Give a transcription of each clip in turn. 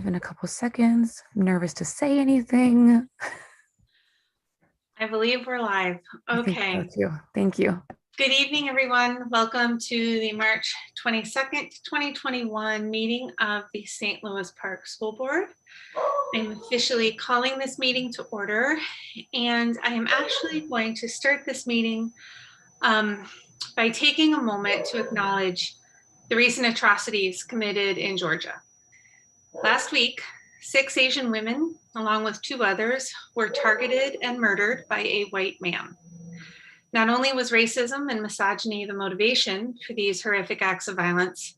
in a couple seconds. I'm nervous to say anything. I believe we're live. Okay. Thank you. Thank you. Good evening, everyone. Welcome to the March 22nd, 2021 meeting of the St. Louis Park School Board. I'm officially calling this meeting to order, and I am actually going to start this meeting by taking a moment to acknowledge the recent atrocities committed in Georgia. Last week, 6 Asian women, along with 2 others, were targeted and murdered by a white man. Not only was racism and misogyny the motivation for these horrific acts of violence,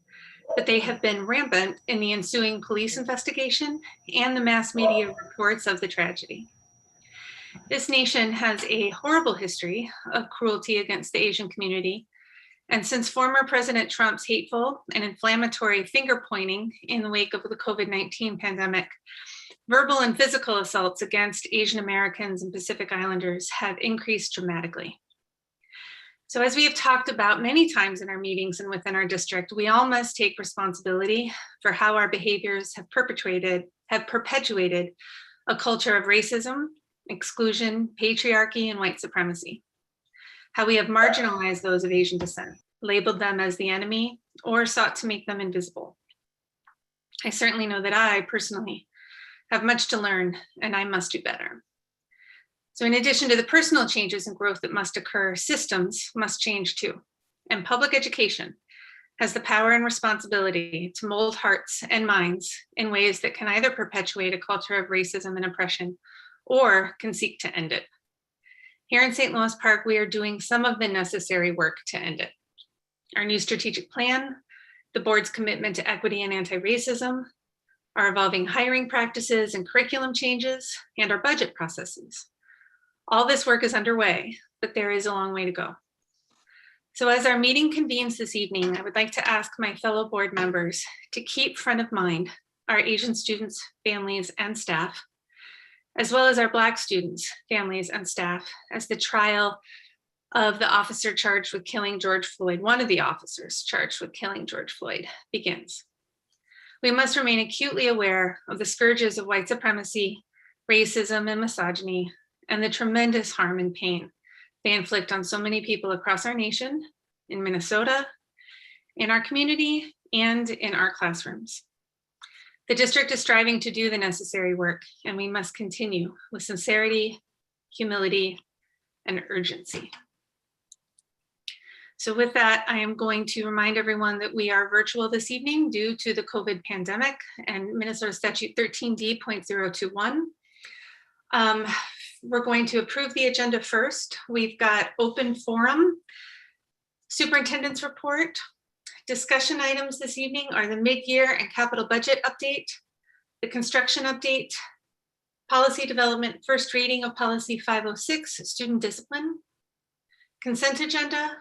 but they have been rampant in the ensuing police investigation and the mass media reports of the tragedy. This nation has a horrible history of cruelty against the Asian community. And since former President Trump's hateful and inflammatory finger pointing in the wake of the COVID-19 pandemic, verbal and physical assaults against Asian Americans and Pacific Islanders have increased dramatically. So as we have talked about many times in our meetings and within our district, we all must take responsibility for how our behaviors have perpetuated a culture of racism, exclusion, patriarchy, and white supremacy. How we have marginalized those of Asian descent, labeled them as the enemy, or sought to make them invisible. I certainly know that I personally have much to learn, and I must do better. So in addition to the personal changes and growth that must occur, systems must change too. And public education has the power and responsibility to mold hearts and minds in ways that can either perpetuate a culture of racism and oppression, or can seek to end it. Here in St. Louis Park, we are doing some of the necessary work to end it. Our new strategic plan, the board's commitment to equity and anti-racism, our evolving hiring practices and curriculum changes, and our budget processes. All this work is underway, but there is a long way to go. So as our meeting convenes this evening, I would like to ask my fellow board members to keep front of mind our Asian students, families, and staff, as well as our Black students, families, and staff, as the trial of the officer charged with killing George Floyd, one of the officers charged with killing George Floyd, begins. We must remain acutely aware of the scourges of white supremacy, racism, and misogyny, and the tremendous harm and pain they inflict on so many people across our nation, in Minnesota, in our community, and in our classrooms. The district is striving to do the necessary work, and we must continue with sincerity, humility, and urgency. So with that, I am going to remind everyone that we are virtual this evening due to the COVID pandemic and Minnesota Statute 13D.021. We're going to approve the agenda first. We've got open forum, Superintendents Report. Discussion items this evening are the mid-year and capital budget update, the construction update, policy development, first reading of policy 506, student discipline, consent agenda,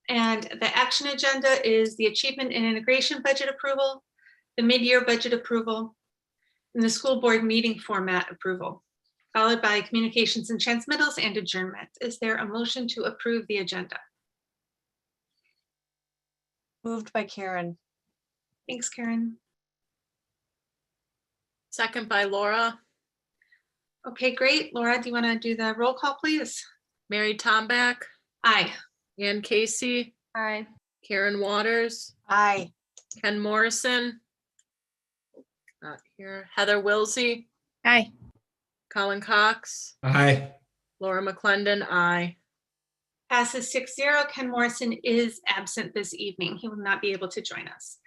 and the action agenda is the achievement and integration budget approval, the mid-year budget approval, and the school board meeting format approval, followed by communications and transmittals and adjournment. Is there a motion to approve the agenda? Moved by Karen. Thanks, Karen. Second by Laura. Okay, great. Laura, do you want to do the roll call, please? Mary Tomback. Aye. Ann Casey. Aye. Karen Waters. Aye. Ken Morrison. Not here. Heather Wilsey. Aye. Colin Cox. Aye. Laura McClendon. Aye. Passes 6-0. Ken Morrison is absent this evening. He will not be able to join us.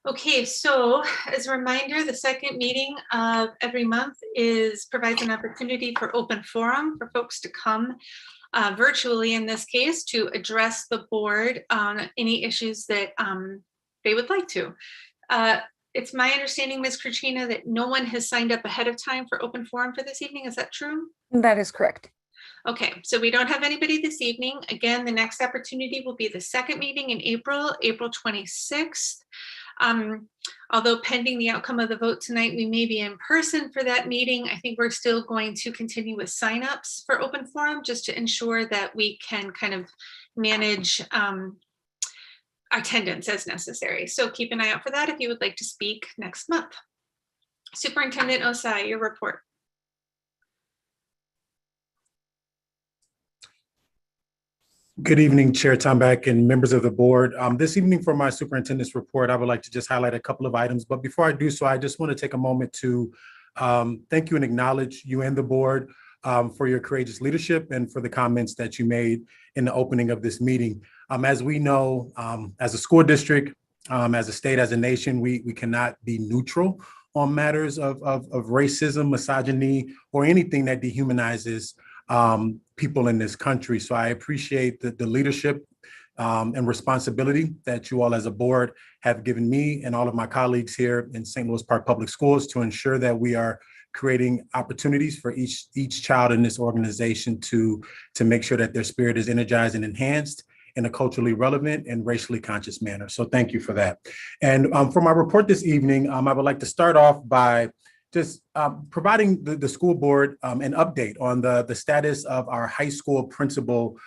Okay, so as a reminder, the second meeting of every month provides an opportunity for open forum for folks to come virtually, in this case, to address the board on any issues that they would like to. It's my understanding, Ms. Katrina, that no one has signed up ahead of time for open forum for this evening. Is that true? That is correct. Okay, so we don't have anybody this evening. Again, the next opportunity will be the second meeting in April 26th. Although pending the outcome of the vote tonight, we may be in person for that meeting. I think we're still going to continue with signups for open forum just to ensure that we can kind of manage attendance as necessary. So keep an eye out for that if you would like to speak next month. Superintendent Osai, your report. Good evening, Chair Tomback and members of the board. This evening for my superintendent's report, I would like to just highlight a couple of items. But before I do so, I just want to take a moment to thank you and acknowledge you and the board for your courageous leadership and for the comments that you made in the opening of this meeting. As we know, as a school district, as a state, as a nation, we cannot be neutral on matters of racism, misogyny, or anything that dehumanizes people in this country. So I appreciate the leadership and responsibility that you all as a board have given me and all of my colleagues here in St. Louis Park Public Schools to ensure that we are creating opportunities for each child in this organization to make sure that their spirit is energized and enhanced in a culturally relevant and racially conscious manner. So thank you for that. And for my report this evening, I would like to start off by just providing the school board an update on the status of our high school principal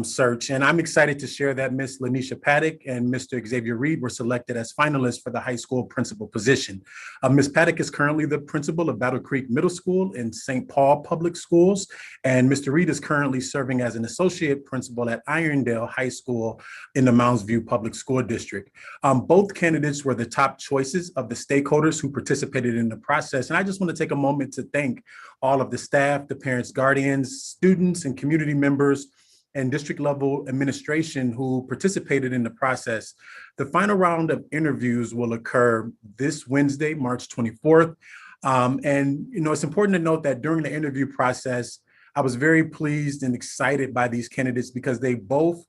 search. And I'm excited to share that Ms. Lanisha Paddock and Mr. Xavier Reed were selected as finalists for the high school principal position. Ms. Paddock is currently the principal of Battle Creek Middle School in St. Paul Public Schools. And Mr. Reed is currently serving as an associate principal at Irondale High School in the Mounds View Public School District. Both candidates were the top choices of the stakeholders who participated in the process. And I just want to take a moment to thank all of the staff, the parents, guardians, students, and community members and district level administration who participated in the process. The final round of interviews will occur this Wednesday, March 24th. And it's important to note that during the interview process, I was very pleased and excited by these candidates because they both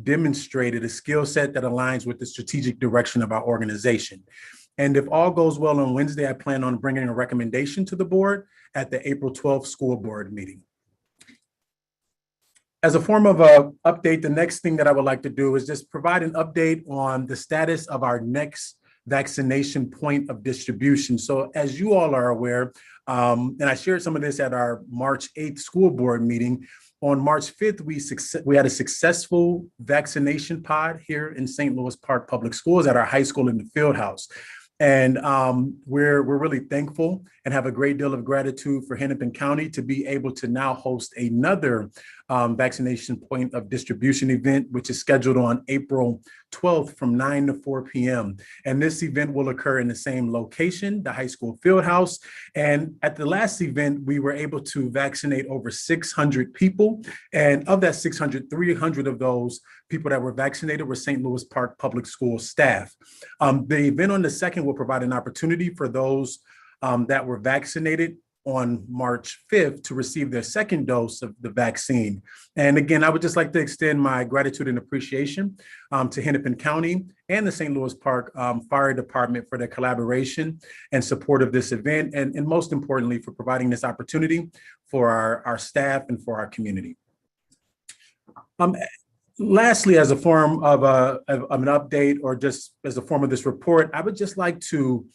demonstrated a skill set that aligns with the strategic direction of our organization. And if all goes well on Wednesday, I plan on bringing a recommendation to the board at the April 12th school board meeting. As a form of an update, the next thing that I would like to do is just provide an update on the status of our next vaccination point of distribution. So as you all are aware, and I shared some of this at our March 8th school board meeting, on March 5th, we had a successful vaccination pod here in St. Louis Park Public Schools at our high school in the field house. And we're really thankful and have a great deal of gratitude for Hennepin County to be able to now host another vaccination point of distribution event, which is scheduled on April 12th from 9 to 4 p.m. And this event will occur in the same location, the high school field house. And at the last event, we were able to vaccinate over 600 people. And of that 600, 300 of those people that were vaccinated were St. Louis Park Public School staff. The event on the 2nd will provide an opportunity for those that were vaccinated on March 5th to receive their second dose of the vaccine. And again, I would just like to extend my gratitude and appreciation to Hennepin County and the St. Louis Park Fire Department for their collaboration and support of this event, and most importantly, for providing this opportunity for our staff and for our community. Lastly, as a form of an update or just as a form of this report, I would just like to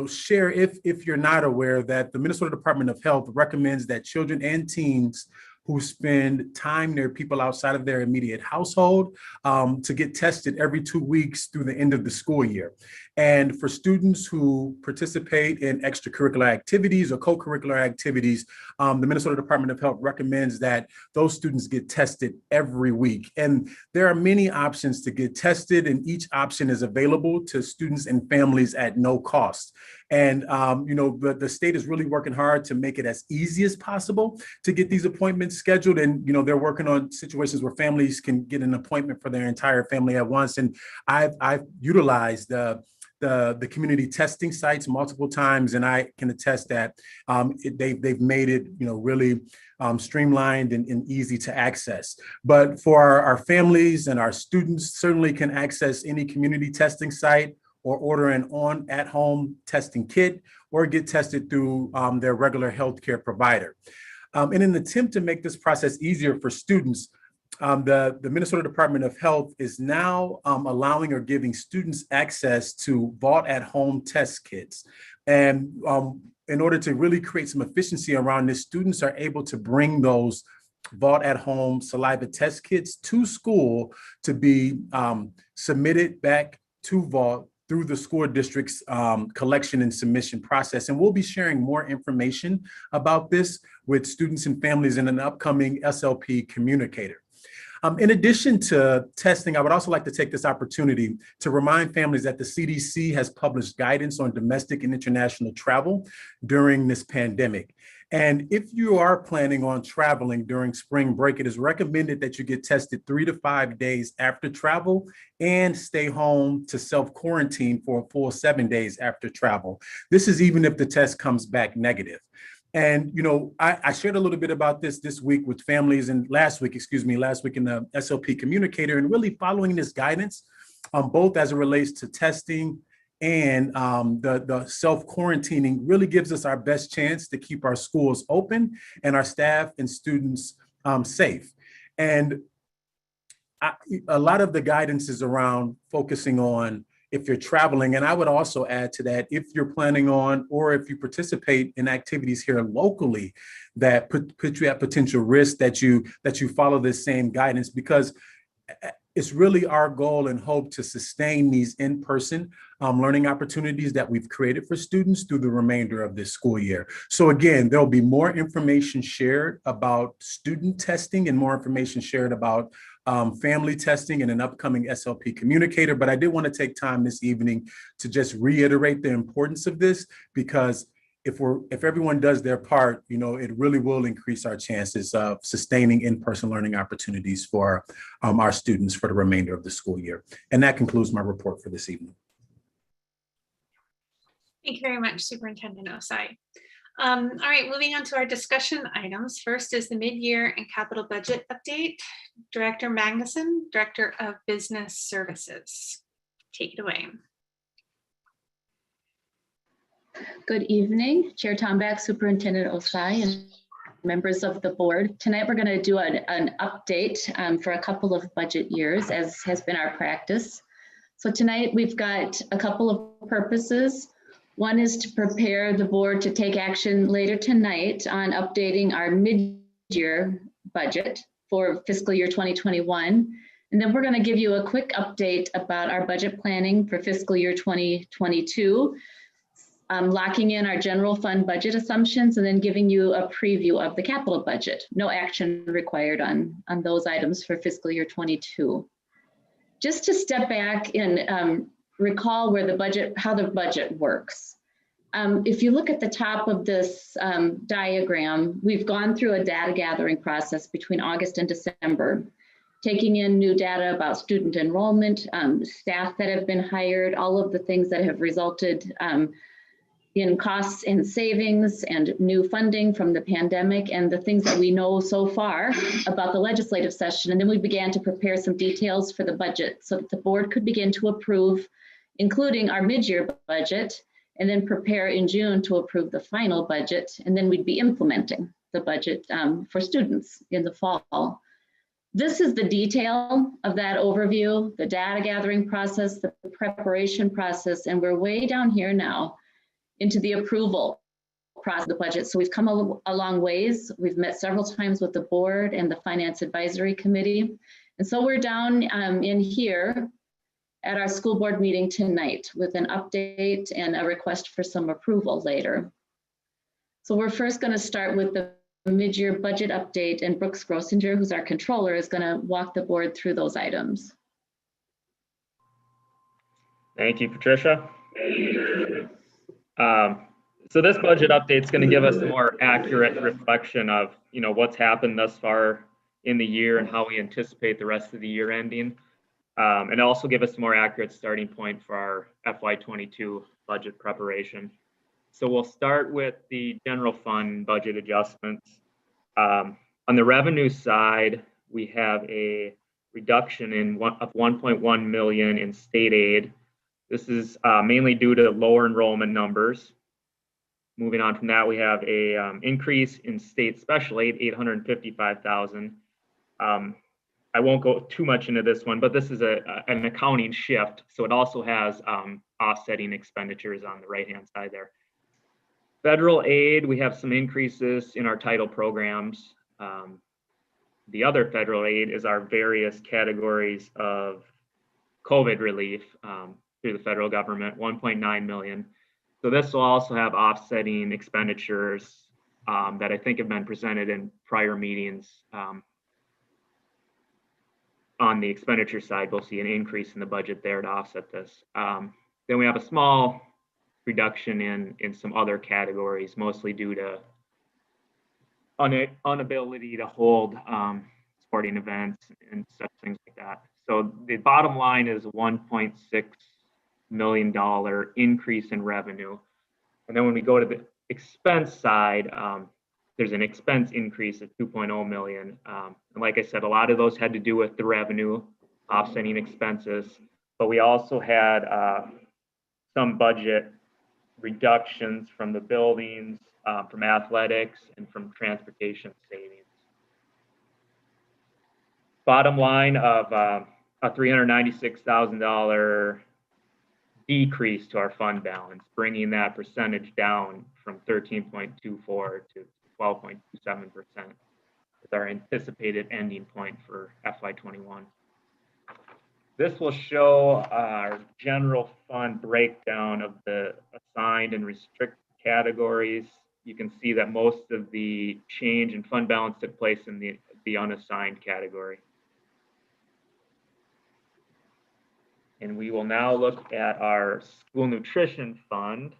share, if you're not aware, that the Minnesota Department of Health recommends that children and teens who spend time near people outside of their immediate household to get tested every 2 weeks through the end of the school year. And for students who participate in extracurricular activities or co-curricular activities, the Minnesota Department of Health recommends that those students get tested every week. And there are many options to get tested, and each option is available to students and families at no cost. And, the state is really working hard to make it as easy as possible to get these appointments scheduled. And, they're working on situations where families can get an appointment for their entire family at once. And I've utilized the community testing sites multiple times, and I can attest that they've made it, really streamlined and easy to access. But for our families and our students, certainly can access any community testing site or order an at-home testing kit or get tested through their regular healthcare provider. In an attempt to make this process easier for students, the Minnesota Department of Health is now allowing or giving students access to Vault at Home test kits. And in order to really create some efficiency around this, students are able to bring those Vault at Home saliva test kits to school to be submitted back to Vault through the school district's collection and submission process. And we'll be sharing more information about this with students and families in an upcoming SLP communicator. In addition to testing, I would also like to take this opportunity to remind families that the CDC has published guidance on domestic and international travel during this pandemic. And if you are planning on traveling during spring break, it is recommended that you get tested 3 to 5 days after travel and stay home to self-quarantine for a full 7 days after travel. This is even if the test comes back negative. And, you know, I shared a little bit about this week with families and last week in the SLP communicator, and really following this guidance, both as it relates to testing and the self-quarantining really gives us our best chance to keep our schools open and our staff and students safe. And a lot of the guidance is around focusing on if you're traveling. And I would also add to that, if you're planning on, or if you participate in activities here locally that put you at potential risk, that you follow this same guidance, because it's really our goal and hope to sustain these in-person learning opportunities that we've created for students through the remainder of this school year. So again, there'll be more information shared about student testing and more information shared about family testing in an upcoming SLP communicator. But I did want to take time this evening to just reiterate the importance of this, because if everyone does their part, you know, it really will increase our chances of sustaining in-person learning opportunities for our students for the remainder of the school year. And that concludes my report for this evening. Thank you very much, Superintendent Osai. All right, moving on to our discussion items. First is the mid-year and capital budget update. Director Magnuson, Director of Business Services. Take it away. Good evening, Chair Tomback, Superintendent Osai, and members of the board. Tonight we're going to do an update for a couple of budget years, as has been our practice. So tonight we've got a couple of purposes. One is to prepare the board to take action later tonight on updating our mid-year budget for fiscal year 2021. And then we're going to give you a quick update about our budget planning for fiscal year 2022. Locking in our general fund budget assumptions, and then giving you a preview of the capital budget. No action required on those items for fiscal year 22. Just to step back and recall how the budget works. If you look at the top of this diagram, we've gone through a data gathering process between August and December, taking in new data about student enrollment, staff that have been hired, all of the things that have resulted in costs and savings and new funding from the pandemic, and the things that we know so far about the legislative session. And then we began to prepare some details for the budget so that the board could begin to approve, including our mid-year budget, and then prepare in June to approve the final budget. And then we'd be implementing the budget for students in the fall. This is the detail of that overview, the data gathering process, the preparation process, and we're way down here now into the approval process of the budget. So we've come a long ways. We've met several times with the board and the Finance Advisory Committee. And so we're down in here at our school board meeting tonight with an update and a request for some approval later. So we're first going to start with the mid-year budget update, and Brooks Grossinger, who's our controller, is going to walk the board through those items. Thank you, Patricia. So this budget update is going to give us a more accurate reflection of, you know, what's happened thus far in the year and how we anticipate the rest of the year ending, and also give us a more accurate starting point for our FY22 budget preparation. So we'll start with the general fund budget adjustments. On the revenue side, we have a reduction of 1.1 million in state aid. This is mainly due to lower enrollment numbers. Moving on from that, we have a increase in state special aid, 855,000. I won't go too much into this one, but this is an accounting shift. So it also has offsetting expenditures on the right-hand side there. Federal aid, we have some increases in our title programs. The other federal aid is our various categories of COVID relief. through the federal government, 1.9 million. So this will also have offsetting expenditures that I think have been presented in prior meetings. On the expenditure side, we'll see an increase in the budget there to offset this. Then we have a small reduction in some other categories, mostly due to inability to hold sporting events and such things like that. So the bottom line is $1.6 million increase in revenue. And then when we go to the expense side, there's an expense increase of 2.0 million. And like I said, a lot of those had to do with the revenue offsetting expenses, but we also had some budget reductions from the buildings, from athletics, and from transportation savings. Bottom line of a $396,000 decrease to our fund balance, bringing that percentage down from 13.24 to 12.27% with our anticipated ending point for FY21. This will show our general fund breakdown of the assigned and restricted categories. You can see that most of the change in fund balance took place in the unassigned category. And we will now look at our school nutrition fund.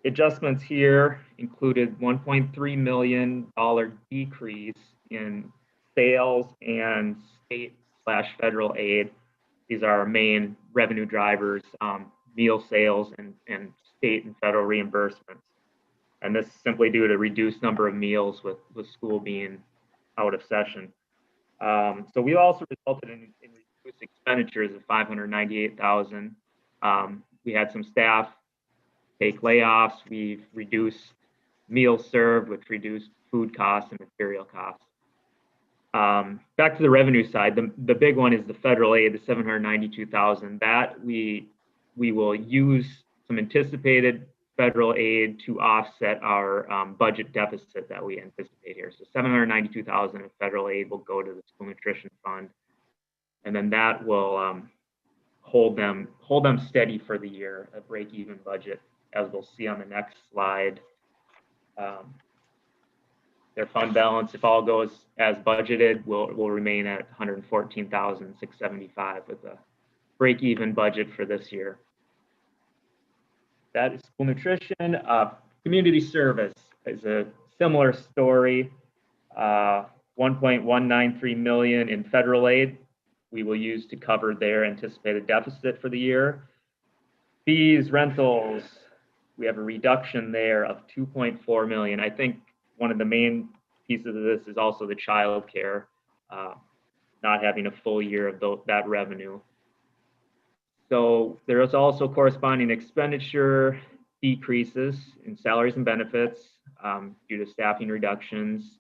Adjustments here included $1.3 million decrease in sales and state/federal aid. These are our main revenue drivers, meal sales and state and federal reimbursements. And this is simply due to reduced number of meals with school being out of session. So we also resulted in reduced expenditures of $598,000. We had some staff take layoffs. We've reduced meals served, which reduced food costs and material costs. Back to the revenue side, the big one is the federal aid, the $792,000. That we will use some anticipated federal aid to offset our budget deficit that we anticipate here. So $792,000 of federal aid will go to the school nutrition fund, and then that will hold them steady for the year, a break-even budget, as we'll see on the next slide. Their fund balance, if all goes as budgeted, will remain at $114,675 with a break-even budget for this year. That is school nutrition. Community service is a similar story. 1.193 million in federal aid we will use to cover their anticipated deficit for the year. Fees, rentals, we have a reduction there of 2.4 million. I think one of the main pieces of this is also the child care, not having a full year of that revenue. So there is also corresponding expenditure decreases in salaries and benefits due to staffing reductions,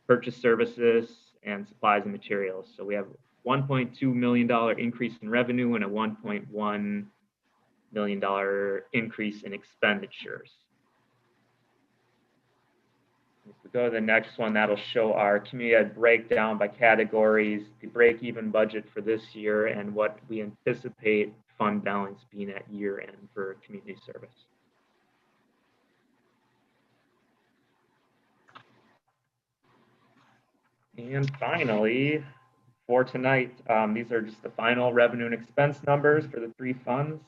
purchase services, and supplies and materials. So we have $1.2 million increase in revenue and a $1.1 million increase in expenditures. If we go to the next one, that'll show our community ed breakdown by categories, the break-even budget for this year, and what we anticipate fund balance being at year end for community service. And finally, for tonight, these are just the final revenue and expense numbers for the three funds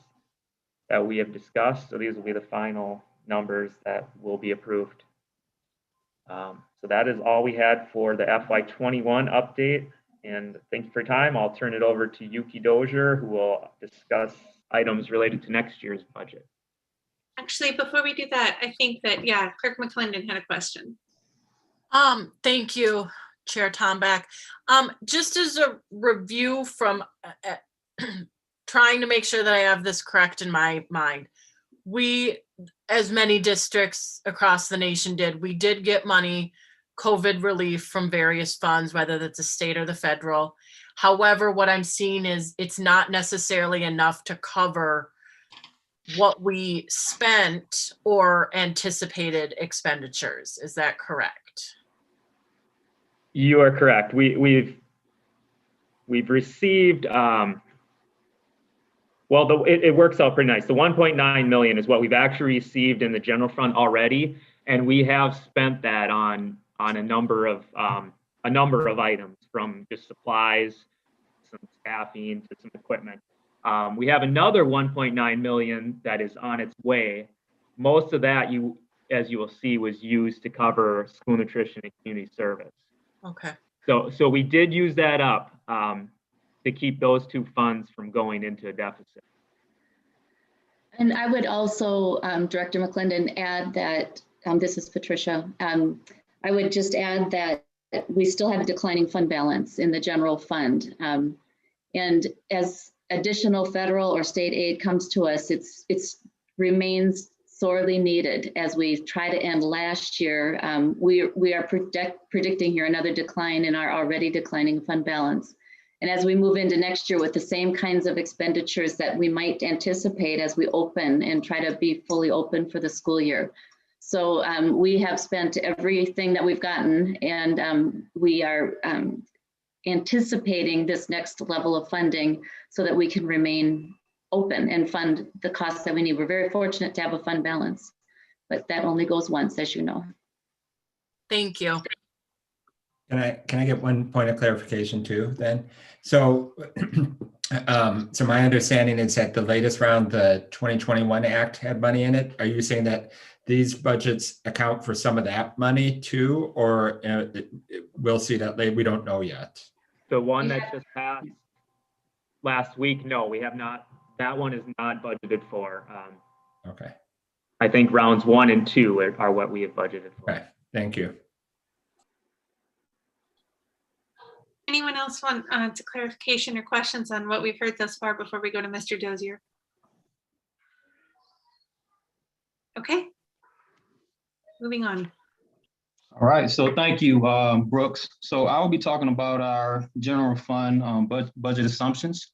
that we have discussed. So these will be the final numbers that will be approved. So that is all we had for the FY21 update. And thank you for your time. I'll turn it over to Yuki Dozier, who will discuss items related to next year's budget. Actually, before we do that, I think that, yeah, Clerk McClendon had a question. Thank you, Chair Tomback. Just as a review from trying to make sure that I have this correct in my mind, we, as many districts across the nation did, we did get money, COVID relief from various funds, whether that's the state or the federal. However, what I'm seeing is it's not necessarily enough to cover what we spent or anticipated expenditures. Is that correct? You are correct. We've received Well, it works out pretty nice. The 1.9 million is what we've actually received in the general fund already, and we have spent that on a number of items, from just supplies, some staffing, to some equipment. We have another 1.9 million that is on its way. Most of that, as you will see, was used to cover school nutrition and community service. Okay. So we did use that up to keep those two funds from going into a deficit. And I would also, Director McClendon, add that, this is Patricia, I would just add that we still have a declining fund balance in the general fund. And as additional federal or state aid comes to us, it's remains sorely needed. As we try to end last year, we are predicting here another decline in our already declining fund balance. And as we move into next year with the same kinds of expenditures that we might anticipate as we open and try to be fully open for the school year. So we have spent everything that we've gotten, and we are anticipating this next level of funding so that we can remain open and fund the costs that we need. We're very fortunate to have a fund balance, but that only goes once, as you know. Thank you. Can I get one point of clarification too then? So, so my understanding is that the latest round, the 2021 Act, had money in it. Are you saying that these budgets account for some of that money too, or we'll see that later? We don't know yet. The one that just passed last week, no, we have not. That one is not budgeted for. Okay. I think rounds 1 and 2 are what we have budgeted for. Okay. Thank you. Anyone else want to clarification or questions on what we've heard thus far before we go to Mr. Dozier? Okay. Moving on. All right, so thank you, Brooks. So I will be talking about our general fund budget assumptions.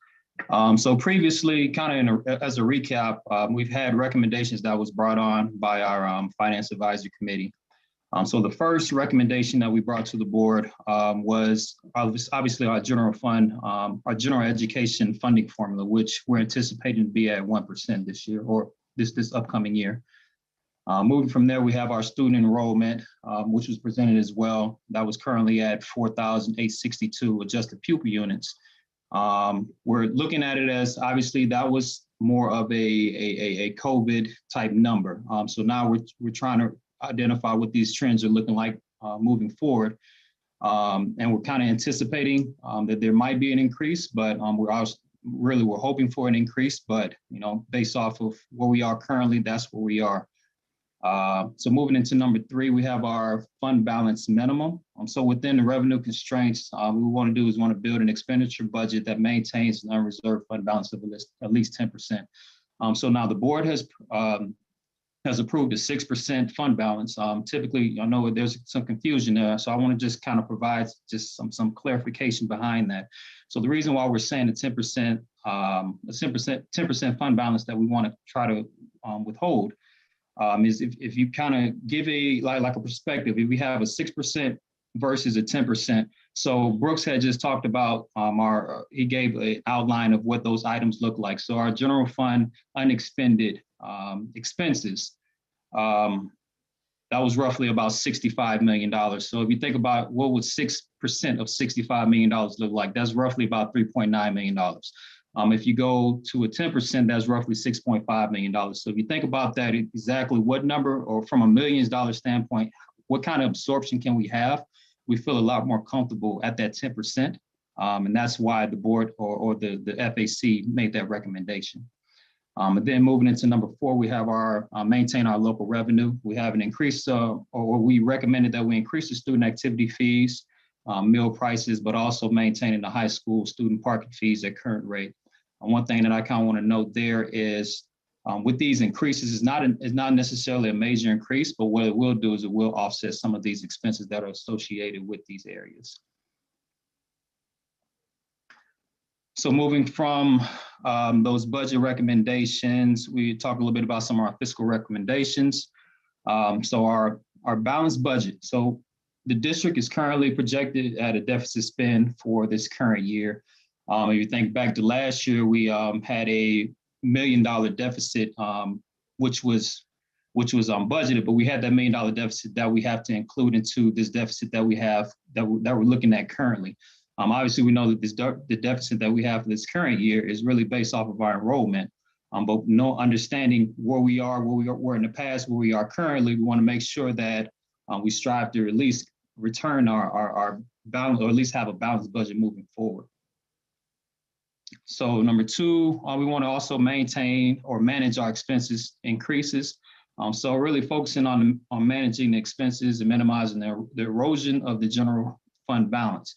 So previously, kind of as a recap, we've had recommendations that was brought on by our Finance Advisory Committee. So the first recommendation that we brought to the board was obviously our general fund, our general education funding formula, which we're anticipating to be at 1% this year, or this upcoming year. Moving from there, we have our student enrollment, which was presented as well. That was currently at 4,862 adjusted pupil units. We're looking at it as, obviously, that was more of a COVID type number. So now we're trying to identify what these trends are looking like moving forward. And we're kind of anticipating that there might be an increase, but we're hoping for an increase, but based off of where we are currently, that's where we are. So moving into number 3, we have our fund balance minimum. So within the revenue constraints, what we want to do is build an expenditure budget that maintains an unreserved fund balance of at least 10%. So now the board has approved a 6% fund balance. Typically, I know there's some confusion there, so I want to just kind of provide just some clarification behind that. So the reason why we're saying a 10% fund balance that we want to try to withhold is if you kind of give like a perspective, if we have a 6% versus a 10%. So Brooks had just talked about he gave an outline of what those items look like. So our general fund unexpended expenses, that was roughly about $65 million. So if you think about what would 6% of $65 million look like, that's roughly about $3.9 million. If you go to a 10%, that's roughly $6.5 million. So if you think about that, exactly what number, or from a millions dollar standpoint, what kind of absorption can we have? We feel a lot more comfortable at that 10%. And that's why the board or the FAC made that recommendation. And then moving into number 4, we have our maintain our local revenue. We have an increase, or we recommended that we increase the student activity fees, meal prices, but also maintaining the high school student parking fees at current rate. One thing that I kind of want to note there is with these increases, it's not necessarily a major increase, but what it will do is it will offset some of these expenses that are associated with these areas. So moving from those budget recommendations, we talk a little bit about some of our fiscal recommendations. So our balanced budget. So the district is currently projected at a deficit spend for this current year. If you think back to last year, we had a million deficit, which was budgeted, but we had that $1 million deficit that we have to include into this deficit that we have that we're looking at currently. Obviously, we know that the deficit that we have for this current year is really based off of our enrollment, but no understanding where we were in the past, where we are currently. We want to make sure that we strive to at least return our balance, or at least have a balanced budget moving forward. So number two, we want to also maintain or manage our expenses increases. So really focusing on managing the expenses and minimizing the erosion of the general fund balance.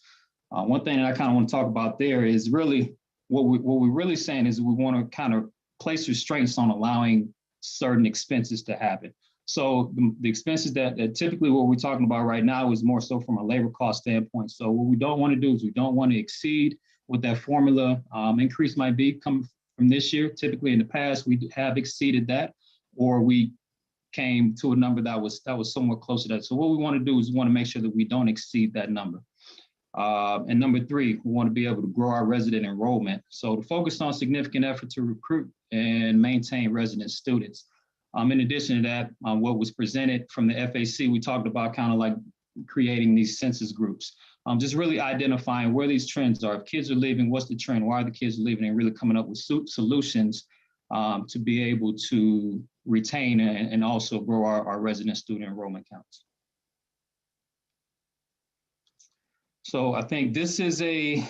One thing that I kind of want to talk about there is really what we're really saying is we want to kind of place restraints on allowing certain expenses to happen. So the expenses that typically what we're talking about right now is more so from a labor cost standpoint. So what we don't want to do is we don't want to exceed what that formula increase might be coming from this year. Typically in the past, we have exceeded that, or we came to a number that was somewhat close to that. So what we want to do is we want to make sure that we don't exceed that number. And number three, we want to be able to grow our resident enrollment. So to focus on significant effort to recruit and maintain resident students. In addition to that, what was presented from the FAC, we talked about kind of like creating these census groups. Just really identifying where these trends are. If kids are leaving, what's the trend? Why are the kids leaving? And really coming up with solutions to be able to retain and also grow our resident student enrollment counts. So I think this is a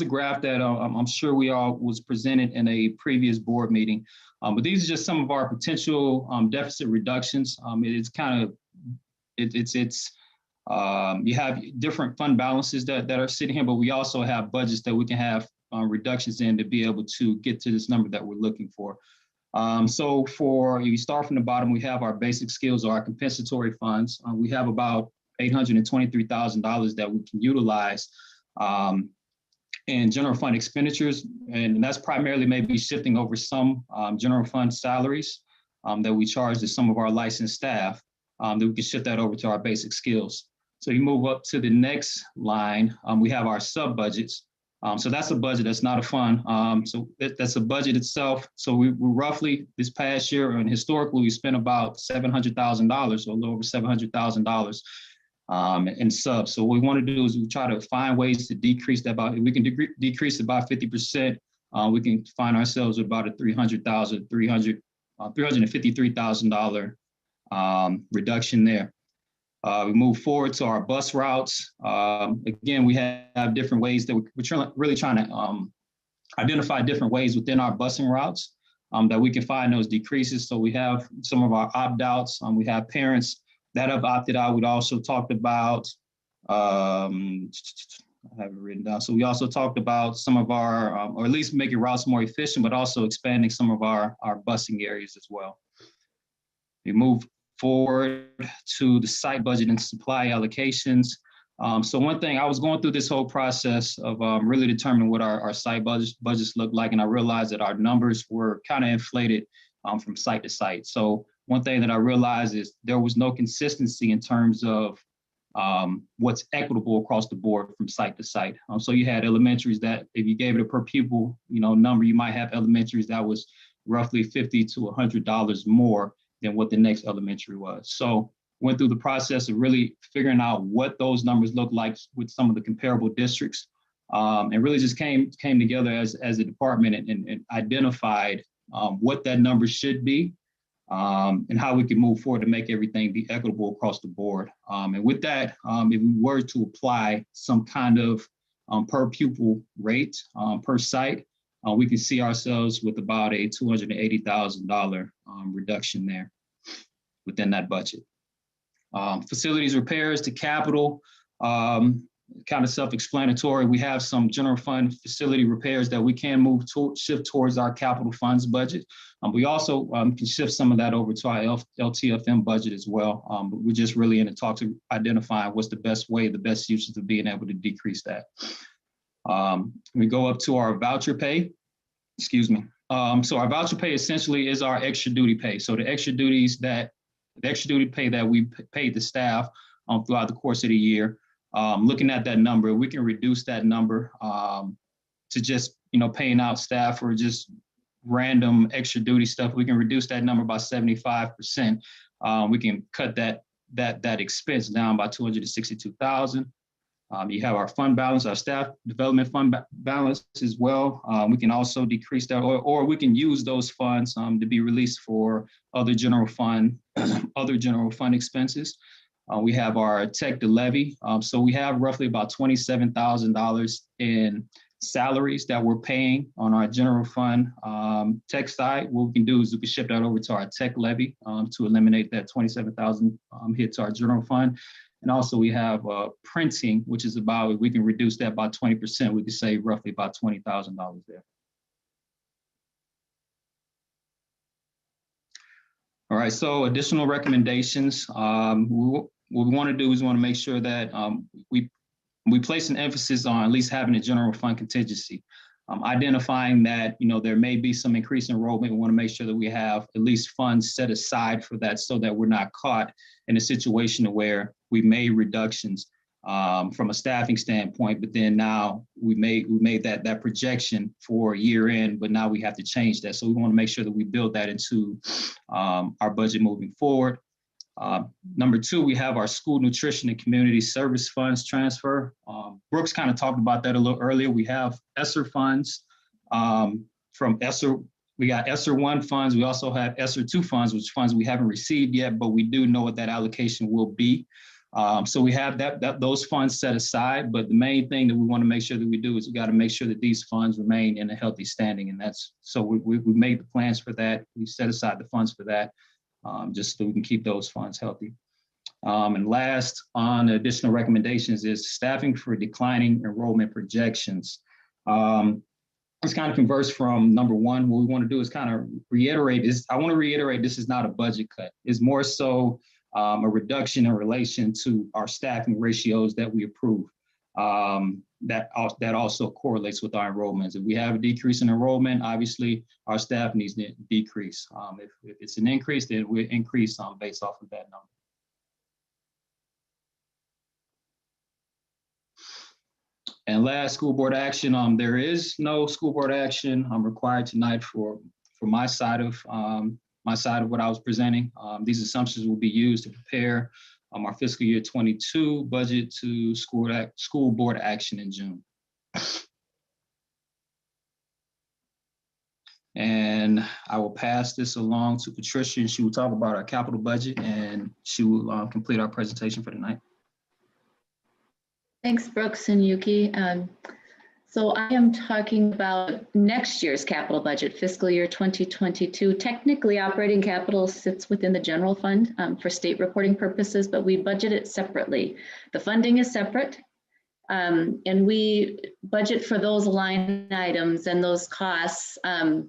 graph that I'm sure we all was presented in a previous board meeting, but these are just some of our potential deficit reductions. It's kind of you have different fund balances that are sitting here, but we also have budgets that we can have reductions in to be able to get to this number that we're looking for. So you start from the bottom, we have our basic skills or our compensatory funds. We have about $823,000 that we can utilize in general fund expenditures. And that's primarily maybe shifting over some general fund salaries that we charge to some of our licensed staff, that we can shift that over to our basic skills. So you move up to the next line, we have our sub budgets. So that's a budget, that's not a fund. So that's a budget itself. So we roughly this past year and historically, we spent about $700,000 or a little over $700,000 in subs. So what we want to do is we try to find ways to decrease that if we can decrease it by 50%, we can find ourselves with about a $353,000 reduction there. We move forward to our bus routes. Again, we have different ways that we're really trying to identify different ways within our busing routes that we can find those decreases. So we have some of our opt-outs. We have parents that have opted out. We'd also talked about, I have it written down. So we also talked about some of our, or at least making routes more efficient, but also expanding some of our busing areas as well. We move forward to the site budget and supply allocations. So one thing, I was going through this whole process of really determining what our site budgets look like, and I realized that our numbers were kind of inflated from site to site. So one thing that I realized is there was no consistency in terms of what's equitable across the board from site to site. So you had elementaries that if you gave it a per pupil number, you might have elementaries that was roughly $50 to $100 more than what the next elementary was. So went through the process of really figuring out what those numbers look like with some of the comparable districts, and really just came together as a department and identified what that number should be, and how we can move forward to make everything be equitable across the board. And with that, if we were to apply some kind of per pupil rate per site, we can see ourselves with about a $280,000 reduction there within that budget. Facilities repairs to capital, kind of self-explanatory. We have some general fund facility repairs that we can shift towards our capital funds budget. We also can shift some of that over to our LTFM budget as well. But we're just really in the talks of identifying what's the best way, the best uses of being able to decrease that. We go up to our voucher pay, So our voucher pay essentially is our extra duty pay. So the extra duty pay that we paid the staff throughout the course of the year. Looking at that number, we can reduce that number to just, paying out staff or just random extra duty stuff, we can reduce that number by 75%. We can cut that expense down by 262,000. You have our fund balance, our staff development fund balance as well. We can also decrease that, or we can use those funds to be released for other general fund expenses. We have our tech to levy. So we have roughly about $27,000 in salaries that we're paying on our general fund tech side. What we can do is we can shift that over to our tech levy to eliminate that 27,000 hit to our general fund. And also we have printing, which is about, we can reduce that by 20%. We can save roughly about $20,000 there. All right, so additional recommendations. What we want to do is we want to make sure that we place an emphasis on at least having a general fund contingency. Identifying that, there may be some increased enrollment. We want to make sure that we have at least funds set aside for that so that we're not caught in a situation where we made reductions from a staffing standpoint, but then now we made that projection for year end, but now we have to change that. So we want to make sure that we build that into our budget moving forward. Number two, we have our school nutrition and community service funds transfer. Brooks kind of talked about that a little earlier. We have ESSER funds from ESSER. We got ESSER 1 funds. We also have ESSER 2 funds, which funds we haven't received yet, but we do know what that allocation will be. So we have those funds set aside, but the main thing that we want to make sure that we do is we got to make sure that these funds remain in a healthy standing. And that's, so we made the plans for that. We set aside the funds for that. Just so we can keep those funds healthy. And last on additional recommendations is staffing for declining enrollment projections. It's kind of converse from number one. What we want to do is kind of reiterate this. I want to reiterate this is not a budget cut. It's more so a reduction in relation to our staffing ratios that we approve. That also correlates with our enrollments. If we have a decrease in enrollment, obviously our staff needs to decrease. If it's an increase, then we'll increase based off of that number. And last, school board action. There is no school board action required tonight for my side of what I was presenting. These assumptions will be used to prepare our fiscal year 22 budget to school board action in June. And I will pass this along to Patricia, and she will talk about our capital budget, and she will complete our presentation for tonight. Thanks, Brooks and Yuki. So I am talking about next year's capital budget, fiscal year 2022. Technically, operating capital sits within the general fund for state reporting purposes, but we budget it separately. The funding is separate, and we budget for those line items and those costs. And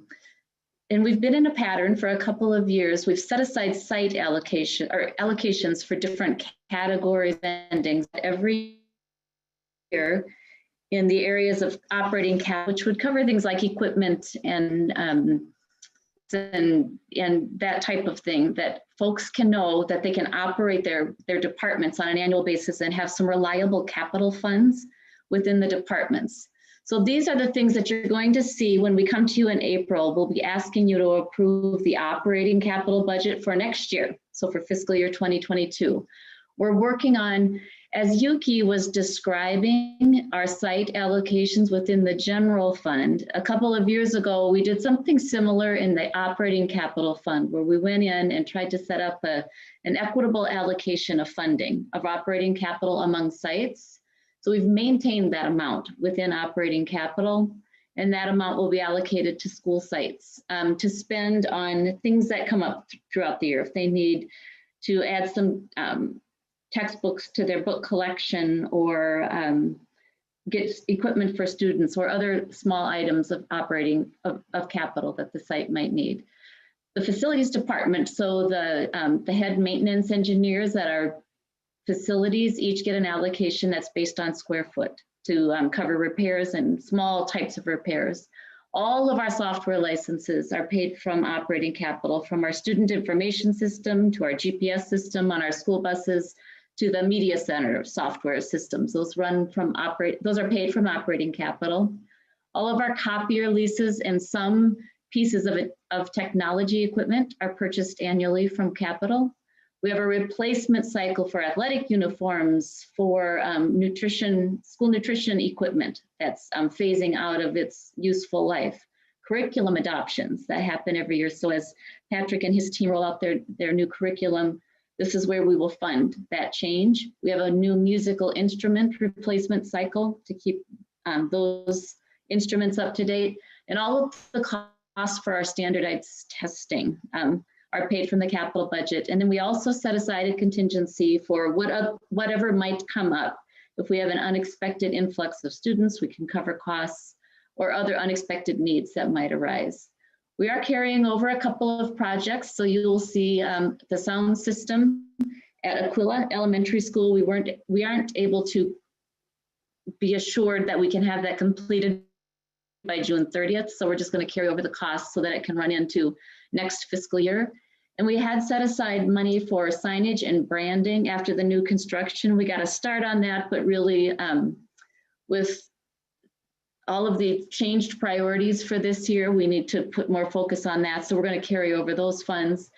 we've been in a pattern for a couple of years. We've set aside site allocation or allocations for different categories and endings every year in the areas of operating cap, which would cover things like equipment and that type of thing, that folks can know that they can operate their departments on an annual basis and have some reliable capital funds within the departments. So these are the things that you're going to see when we come to you in April. We'll be asking you to approve the operating capital budget for next year, so for fiscal year 2022. We're working on, as Yuki was describing, our site allocations within the general fund. A couple of years ago, we did something similar in the operating capital fund, where we went in and tried to set up an equitable allocation of funding of operating capital among sites. So we've maintained that amount within operating capital, and that amount will be allocated to school sites to spend on things that come up throughout the year. If they need to add some textbooks to their book collection, or get equipment for students, or other small items of operating of capital that the site might need. The facilities department, so the head maintenance engineers at our facilities each get an allocation that's based on square foot to cover repairs and small types of repairs. All of our software licenses are paid from operating capital, from our student information system to our GPS system on our school buses to the media center software systems. Those are paid from operating capital. All of our copier leases and some pieces of technology equipment are purchased annually from capital. We have a replacement cycle for athletic uniforms, for school nutrition equipment that's phasing out of its useful life. Curriculum adoptions that happen every year. So as Patrick and his team roll out their new curriculum, this is where we will fund that change. We have a new musical instrument replacement cycle to keep those instruments up to date. And all of the costs for our standardized testing are paid from the capital budget. And then we also set aside a contingency for whatever might come up. If we have an unexpected influx of students, we can cover costs or other unexpected needs that might arise. We are carrying over a couple of projects. So you'll see the sound system at Aquila Elementary School. We aren't able to be assured that we can have that completed by June 30th. So we're just going to carry over the costs so that it can run into next fiscal year. And we had set aside money for signage and branding after the new construction. We got to start on that, but really with all of the changed priorities for this year, we need to put more focus on that. So we're going to carry over those funds.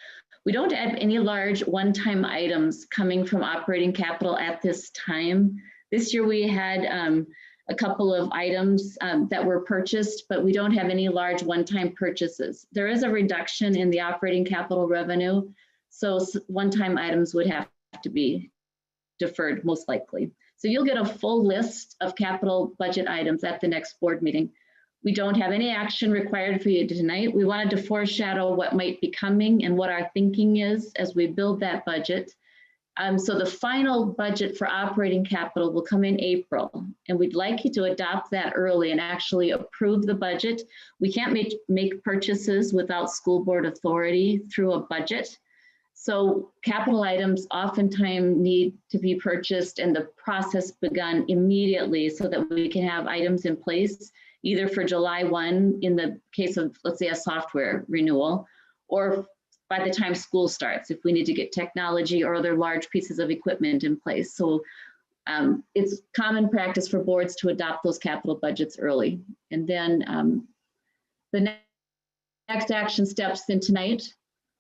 We don't have any large one-time items coming from operating capital at this time. This year we had a couple of items that were purchased, but we don't have any large one-time purchases. There is a reduction in the operating capital revenue, so one-time items would have to be deferred most likely. So you'll get a full list of capital budget items at the next board meeting. We don't have any action required for you tonight. We wanted to foreshadow what might be coming and what our thinking is as we build that budget. So the final budget for operating capital will come in April, and we'd like you to adopt that early and actually approve the budget. We can't make purchases without school board authority through a budget. So capital items oftentimes need to be purchased and the process begun immediately so that we can have items in place either for July 1 in the case of, let's say, a software renewal, or by the time school starts, if we need to get technology or other large pieces of equipment in place. So it's common practice for boards to adopt those capital budgets early. And then the next action steps then tonight,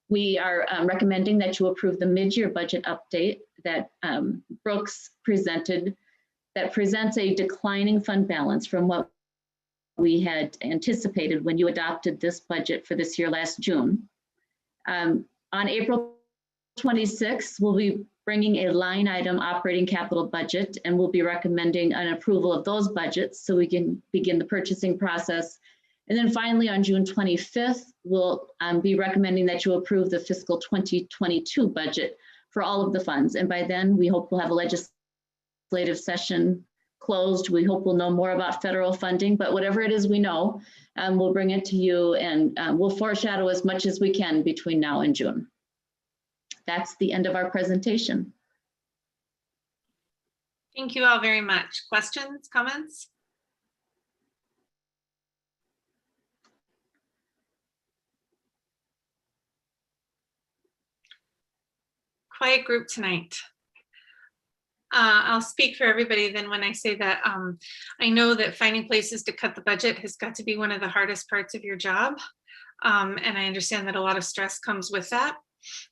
we are recommending that you approve the mid-year budget update that Brooks presented that presents a declining fund balance from what we had anticipated when you adopted this budget for this year last June. On April 26th, we'll be bringing a line item operating capital budget, and we'll be recommending an approval of those budgets so we can begin the purchasing process. And then finally, on June 25th, we'll be recommending that you approve the fiscal 2022 budget for all of the funds. And by then, we hope we'll have a legislative session closed. We hope we'll know more about federal funding, but whatever it is we know, we'll bring it to you, and we'll foreshadow as much as we can between now and June. That's the end of our presentation. Thank you all very much. Questions, comments? Quiet group tonight. I'll speak for everybody then when I say that I know that finding places to cut the budget has got to be one of the hardest parts of your job. And I understand that a lot of stress comes with that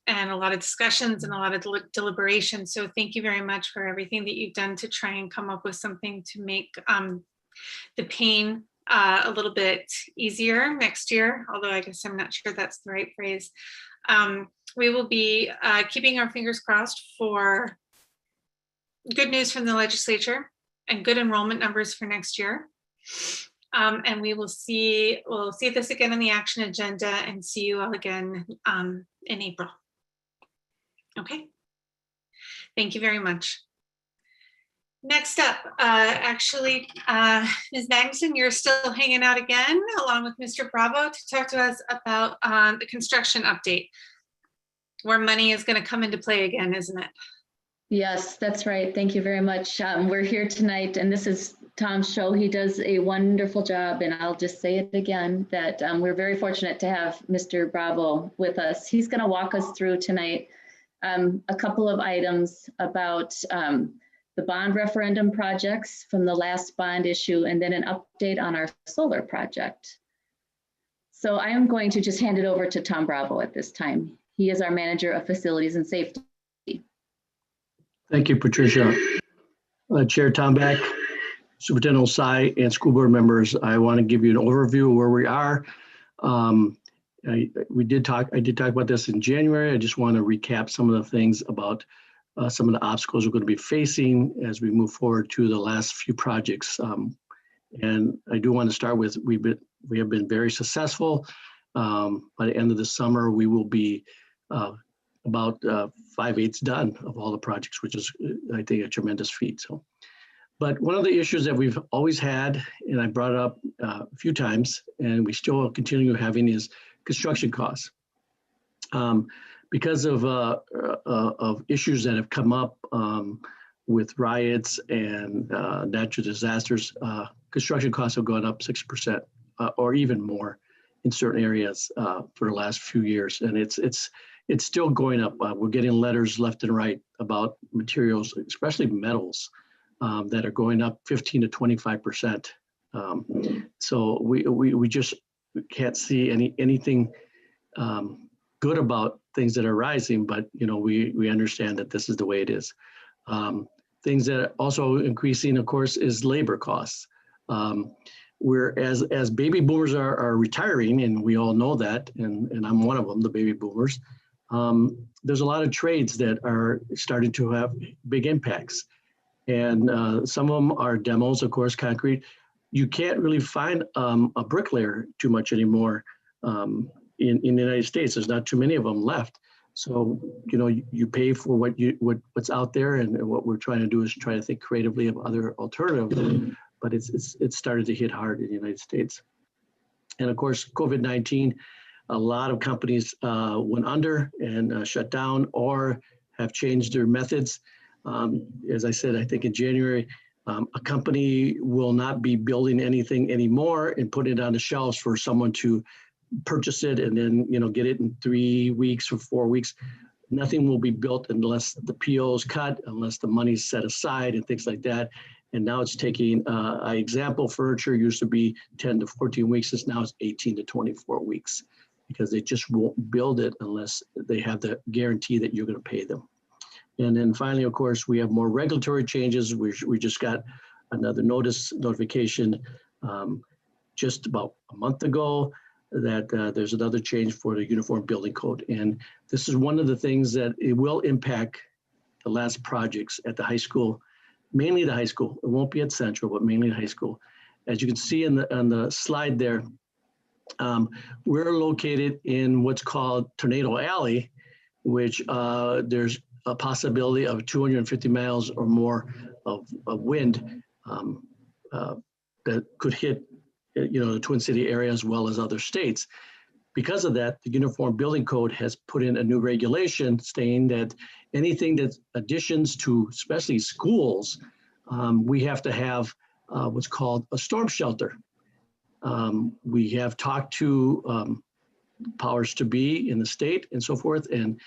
and a lot of discussions and a lot of deliberation. So thank you very much for everything that you've done to try and come up with something to make the pain a little bit easier next year, although I guess I'm not sure that's the right phrase. We will be keeping our fingers crossed for good news from the legislature and good enrollment numbers for next year. And we'll see this again on the action agenda and see you all again in April. Okay. Thank you very much. Next up, actually, Ms. Magnuson, you're still hanging out again along with Mr. Bravo to talk to us about the construction update, where money is going to come into play again, isn't it? Yes, that's right. Thank you very much. We're here tonight, and this is Tom's show. He does a wonderful job, and I'll just say it again, that we're very fortunate to have Mr. Bravo with us. He's going to walk us through tonight a couple of items about the bond referendum projects from the last bond issue, and then an update on our solar project. So I am going to just hand it over to Tom Bravo at this time. He is our Manager of Facilities and Safety. Thank you, Patricia. Chair Tom Beck, Superintendent Osai, and school board members, I want to give you an overview of where we are. I did talk about this in January. I just want to recap some of the things about some of the obstacles we're going to be facing as we move forward to the last few projects. And I do want to start with, we have been very successful. By the end of the summer, we will be about 5/8 done of all the projects, which is, I think, a tremendous feat. So, but one of the issues that we've always had, and I brought it up a few times, and we still continue having, is construction costs. Because of issues that have come up with riots and natural disasters, construction costs have gone up 6% or even more in certain areas for the last few years, and it's still going up. We're getting letters left and right about materials, especially metals, that are going up 15 to 25%. So we just can't see anything good about things that are rising, but we understand that this is the way it is. Things that are also increasing, of course, is labor costs. As baby boomers are retiring, and we all know that, and I'm one of them, the baby boomers, there's a lot of trades that are starting to have big impacts. And some of them are demos, of course, concrete. You can't really find a bricklayer too much anymore in the United States. There's not too many of them left. So, you pay for what's out there, and what we're trying to do is try to think creatively of other alternatives, but it's started to hit hard in the United States. And of course, COVID-19, a lot of companies went under and shut down or have changed their methods. As I said, I think in January, a company will not be building anything anymore and put it on the shelves for someone to purchase it and then get it in 3 weeks or 4 weeks. Nothing will be built unless the PO is cut, unless the money's set aside and things like that. And now it's taking, example, furniture used to be 10 to 14 weeks. Now it's 18 to 24 weeks because they just won't build it unless they have the guarantee that you're going to pay them. And then finally, of course, we have more regulatory changes. We just got another notification just about a month ago that there's another change for the Uniform Building Code. And this is one of the things that it will impact the last projects at the high school, mainly the high school. It won't be at Central, but mainly the high school. As you can see on the slide there, we're located in what's called Tornado Alley, which there's a possibility of 250 miles or more of wind that could hit the Twin City area as well as other states. Because of that, the Uniform Building Code has put in a new regulation saying that anything that's additions to, especially schools, we have to have what's called a storm shelter. We have talked to powers to be in the state and so forth, and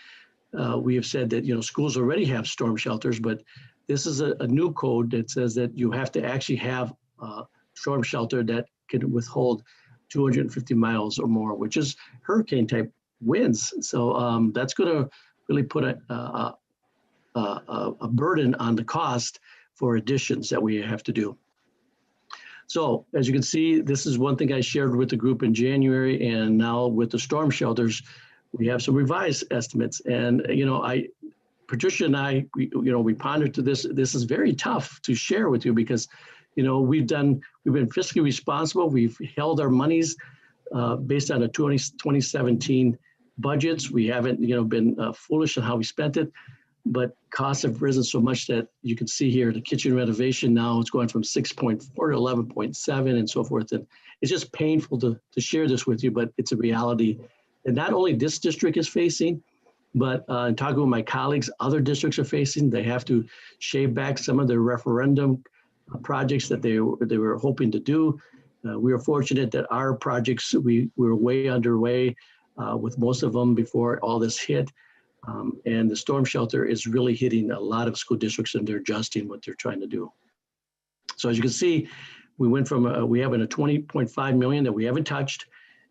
we have said that schools already have storm shelters, but this is a new code that says that you have to actually have a storm shelter that can withhold 250 miles or more, which is hurricane type winds. So that's going to really put a burden on the cost for additions that we have to do. So as you can see, this is one thing I shared with the group in January, and now with the storm shelters, we have some revised estimates. And Patricia and I, we pondered to this. This is very tough to share with you because we've been fiscally responsible. We've held our monies based on the 2017 budgets. We haven't, been foolish in how we spent it, but costs have risen so much that you can see here the kitchen renovation now is going from 6.4 to 11.7 and so forth. And it's just painful to share this with you, but it's a reality. And not only this district is facing, but in talking with my colleagues, other districts are facing. They have to shave back some of their referendum projects that they were hoping to do. We are fortunate that our projects, we were way underway with most of them before all this hit. And the storm shelter is really hitting a lot of school districts, and they're adjusting what they're trying to do. So as you can see, we went from, we have a 20.5 million that we haven't touched.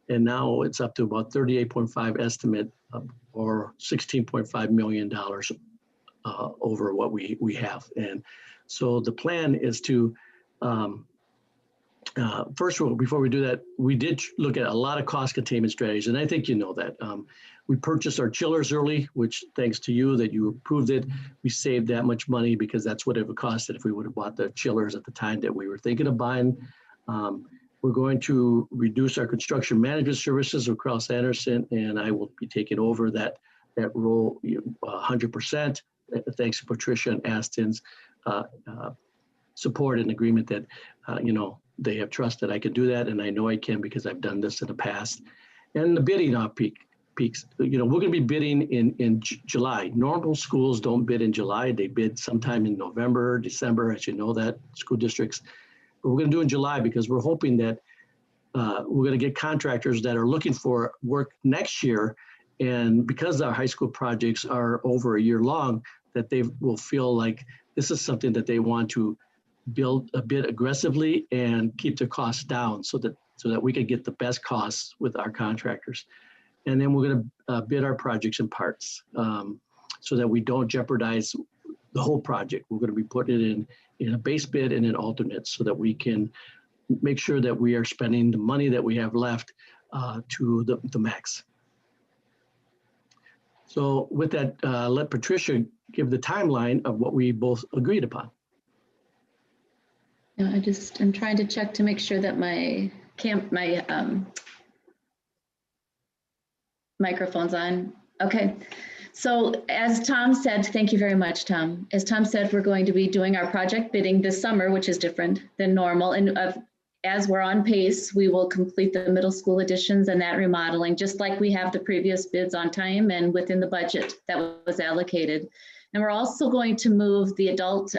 And now it's up to about 38.5 estimate or $16.5 million over what we have. And so the plan is to, first of all, before we do that, we did look at a lot of cost containment strategies, and I think you know that. We purchased our chillers early, which thanks to you that you approved it. We saved that much money because that's what it would cost if we would have bought the chillers at the time that we were thinking of buying. We're going to reduce our construction management services across Anderson, and I will be taking over that role 100%. Thanks to Patricia and Aston's support and agreement that, they have trust that I can do that, and I know I can because I've done this in the past. And the bidding peaks. We're going to be bidding in July. Normal schools don't bid in July. They bid sometime in November, December, as you know that, school districts. But we're going to do in July because we're hoping that we're going to get contractors that are looking for work next year. And because our high school projects are over a year long, that they will feel like this is something that they want to build a bit aggressively and keep the costs down so that we can get the best costs with our contractors. And then we're going to bid our projects in parts so that we don't jeopardize the whole project. We're going to be putting it in a base bid and an alternate so that we can make sure that we are spending the money that we have left to the max. So with that, let Patricia give the timeline of what we both agreed upon. Yeah, I'm trying to check to make sure that my microphone's on. Okay. So as Tom said, thank you very much, Tom. As Tom said, we're going to be doing our project bidding this summer, which is different than normal. And as we're on pace, we will complete the middle school additions and that remodeling, just like we have the previous bids on time and within the budget that was allocated. And we're also going to move the adult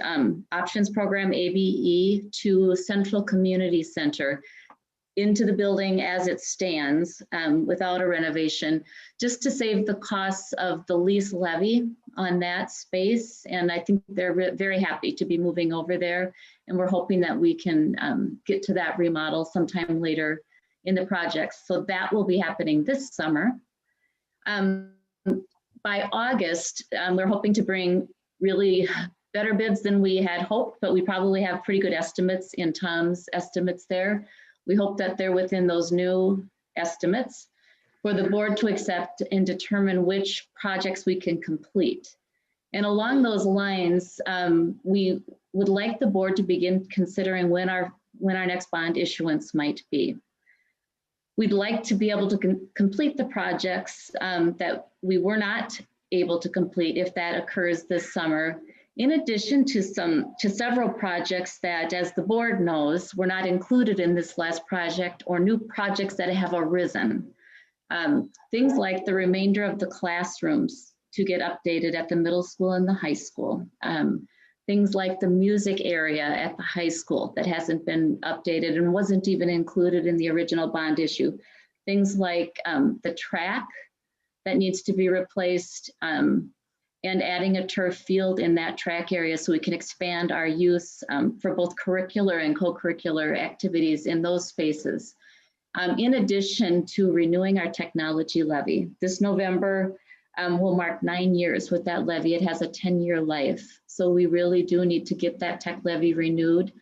options program, ABE, to Central Community Center into the building as it stands without a renovation, just to save the costs of the lease levy on that space. And I think they're very happy to be moving over there. And we're hoping that we can get to that remodel sometime later in the project. So that will be happening this summer. By August, we're hoping to bring really better bids than we had hoped, but we probably have pretty good estimates in Tom's estimates there. We hope that they're within those new estimates for the board to accept and determine which projects we can complete. And along those lines, we would like the board to begin considering when our next bond issuance might be. We'd like to be able to complete the projects that we were not able to complete if that occurs this summer, in addition to several projects that, as the board knows, were not included in this last project or new projects that have arisen. Things like the remainder of the classrooms to get updated at the middle school and the high school. Things like the music area at the high school that hasn't been updated and wasn't even included in the original bond issue. Things like the track that needs to be replaced and adding a turf field in that track area so we can expand our use for both curricular and co-curricular activities in those spaces. In addition to renewing our technology levy. This November will mark 9 years with that levy. It has a 10-year life. So we really do need to get that tech levy renewed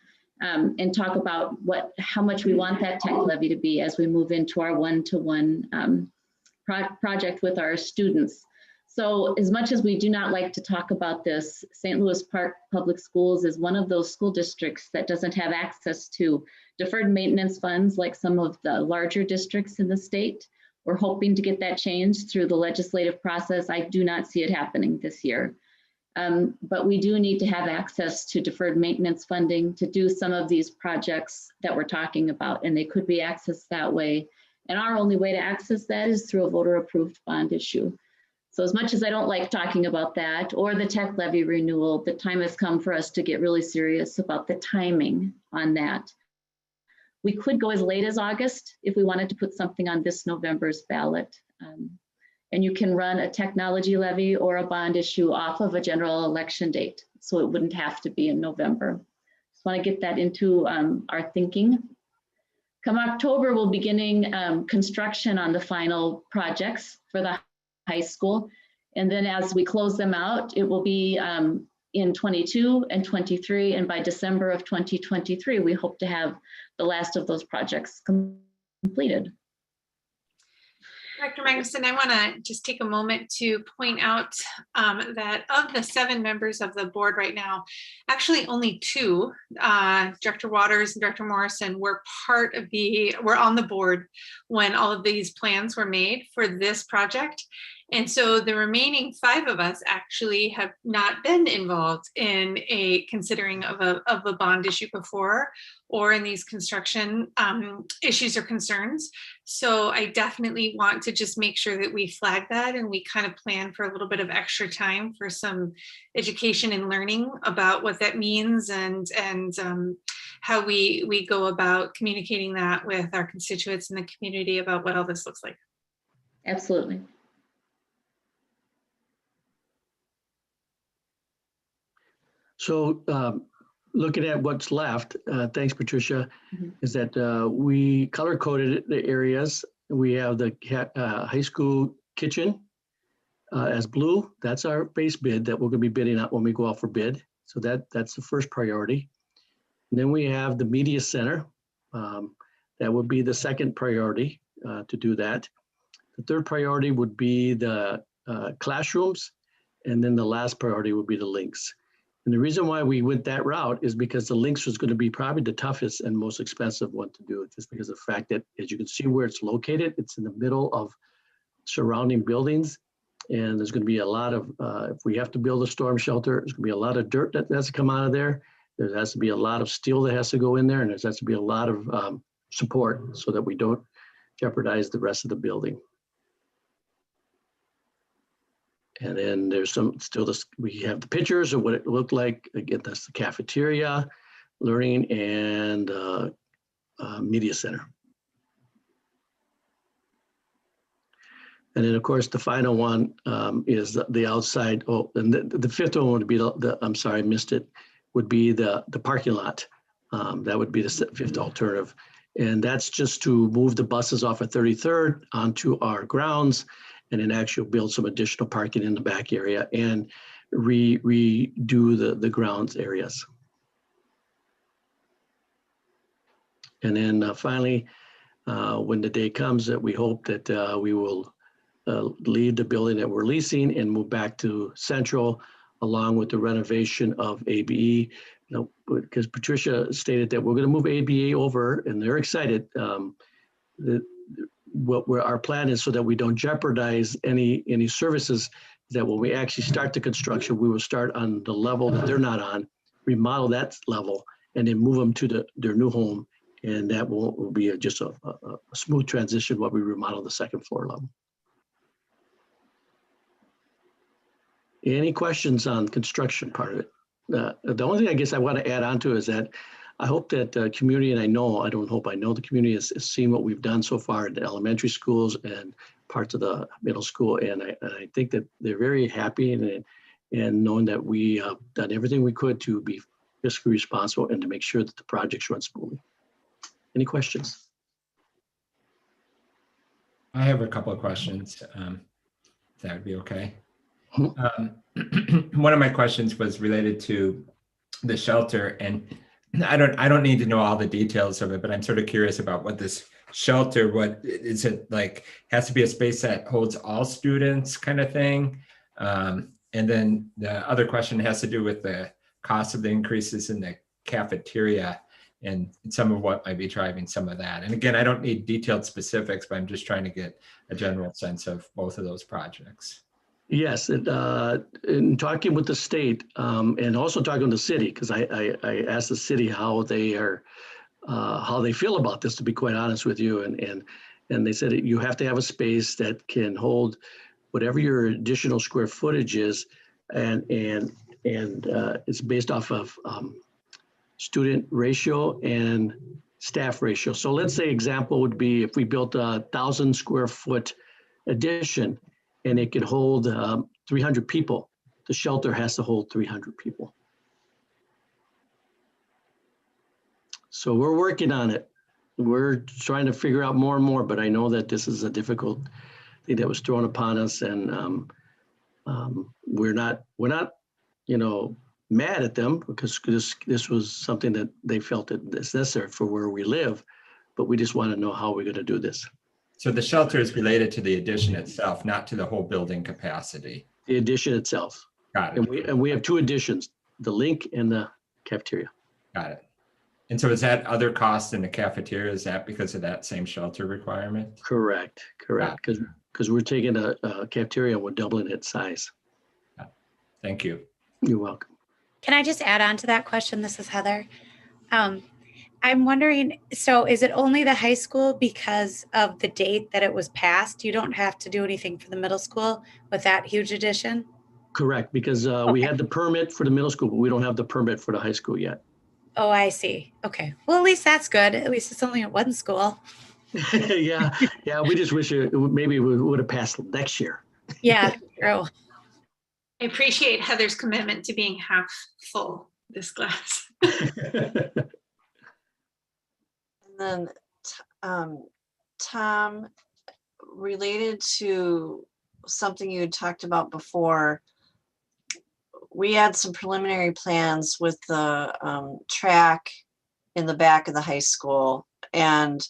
and talk about how much we want that tech levy to be as we move into our one-to-one project with our students. So as much as we do not like to talk about this, St. Louis Park Public Schools is one of those school districts that doesn't have access to deferred maintenance funds like some of the larger districts in the state. We're hoping to get that changed through the legislative process. I do not see it happening this year. But we do need to have access to deferred maintenance funding to do some of these projects that we're talking about, and they could be accessed that way. And our only way to access that is through a voter-approved bond issue. So as much as I don't like talking about that or the tech levy renewal, the time has come for us to get really serious about the timing on that. We could go as late as August if we wanted to put something on this November's ballot. And you can run a technology levy or a bond issue off of a general election date. So it wouldn't have to be in November. Just want to get that into our thinking. Come October, we'll be beginning construction on the final projects for the high school. And then as we close them out, it will be in 22 and 23. And by December of 2023, we hope to have the last of those projects completed. Dr. Magnuson, I want to just take a moment to point out that of the 7 members of the board right now, actually only 2, Director Waters and Director Morrison, were on the board when all of these plans were made for this project. And so the remaining 5 of us actually have not been involved in a considering of a bond issue before, or in these construction issues or concerns. So I definitely want to just make sure that we flag that and we kind of plan for a little bit of extra time for some education and learning about what that means and how we go about communicating that with our constituents in the community about what all this looks like. Absolutely. So looking at what's left, thanks, Patricia, is that we color coded the areas. We have the high school kitchen as blue. That's our base bid that we're going to be bidding out when we go out for bid. So that's the first priority. And then we have the media center. That would be the second priority to do that. The third priority would be the classrooms. And then the last priority would be the links. And the reason why we went that route is because the links was going to be probably the toughest and most expensive one to do, just because of the fact that, as you can see where it's located, it's in the middle of surrounding buildings. And there's going to be a lot of, if we have to build a storm shelter, there's going to be a lot of dirt that has to come out of there. There has to be a lot of steel that has to go in there, and there has to be a lot of support so that we don't jeopardize the rest of the building. And then there's some still we have the pictures of what it looked like. Again, that's the cafeteria, learning, and media center. And then, of course, the final one is the outside. Oh, and the fifth one would be I'm sorry, I missed it. Would be the parking lot. That would be the fifth alternative. And that's just to move the buses off of 33rd onto our grounds, and then actually build some additional parking in the back area and redo the grounds areas. And then finally, when the day comes that we hope that we will leave the building that we're leasing and move back to Central, along with the renovation of ABE. Because Patricia stated that we're going to move ABE over, and they're excited. Our plan is so that we don't jeopardize any services, that when we actually start the construction, we will start on the level that they're not on, remodel that level, and then move them to their new home. And that will be just a smooth transition while we remodel the second floor level. Any questions on construction part of it? The only thing I guess I want to add on to is that I hope that the community, and I know the community has seen what we've done so far at the elementary schools and parts of the middle school. And I think that they're very happy and knowing that we have done everything we could to be fiscally responsible and to make sure that the projects run smoothly. Any questions? I have a couple of questions. If that would be okay. One of my questions was related to the shelter, and I don't need to know all the details of it, but I'm sort of curious about what this shelter, what is it like, has to be a space that holds all students kind of thing. And then the other question has to do with the cost of the increases in the cafeteria and some of what might be driving some of that. And again, I don't need detailed specifics, but I'm just trying to get a general sense of both of those projects. Yes, in talking with the state and also talking to the city, because I asked the city how they feel about this, to be quite honest with you, and they said you have to have a space that can hold whatever your additional square footage is, and it's based off of student ratio and staff ratio. So let's say example would be if we built a 1,000 square foot addition, and it could hold 300 people. The shelter has to hold 300 people. So we're working on it. we're trying to figure out more and more, but I know that this is a difficult thing that was thrown upon us, and we're not, mad at them because this was something that they felt that is necessary for where we live, but we just want to know how we're going to do this. So the shelter is related to the addition itself, not to the whole building capacity. The addition itself. Got it. And we have two additions, the link and the cafeteria. Got it. And so is that other cost in the cafeteria? Is that because of that same shelter requirement? Correct. Because we're taking a cafeteria and we're doubling its size. Thank you. You're welcome. Can I just add on to that question? This is Heather. I'm wondering, so is it only the high school because of the date that it was passed? You don't have to do anything for the middle school with that huge addition? Correct, because we had the permit for the middle school, but we don't have the permit for the high school yet. Oh, I see. Okay. Well, at least that's good. At least it's only at one school. Yeah. We just wish maybe we would have passed next year. Yeah, true. I appreciate Heather's commitment to being half full this glass. And then Tom, related to something you had talked about before, we had some preliminary plans with the track in the back of the high school, and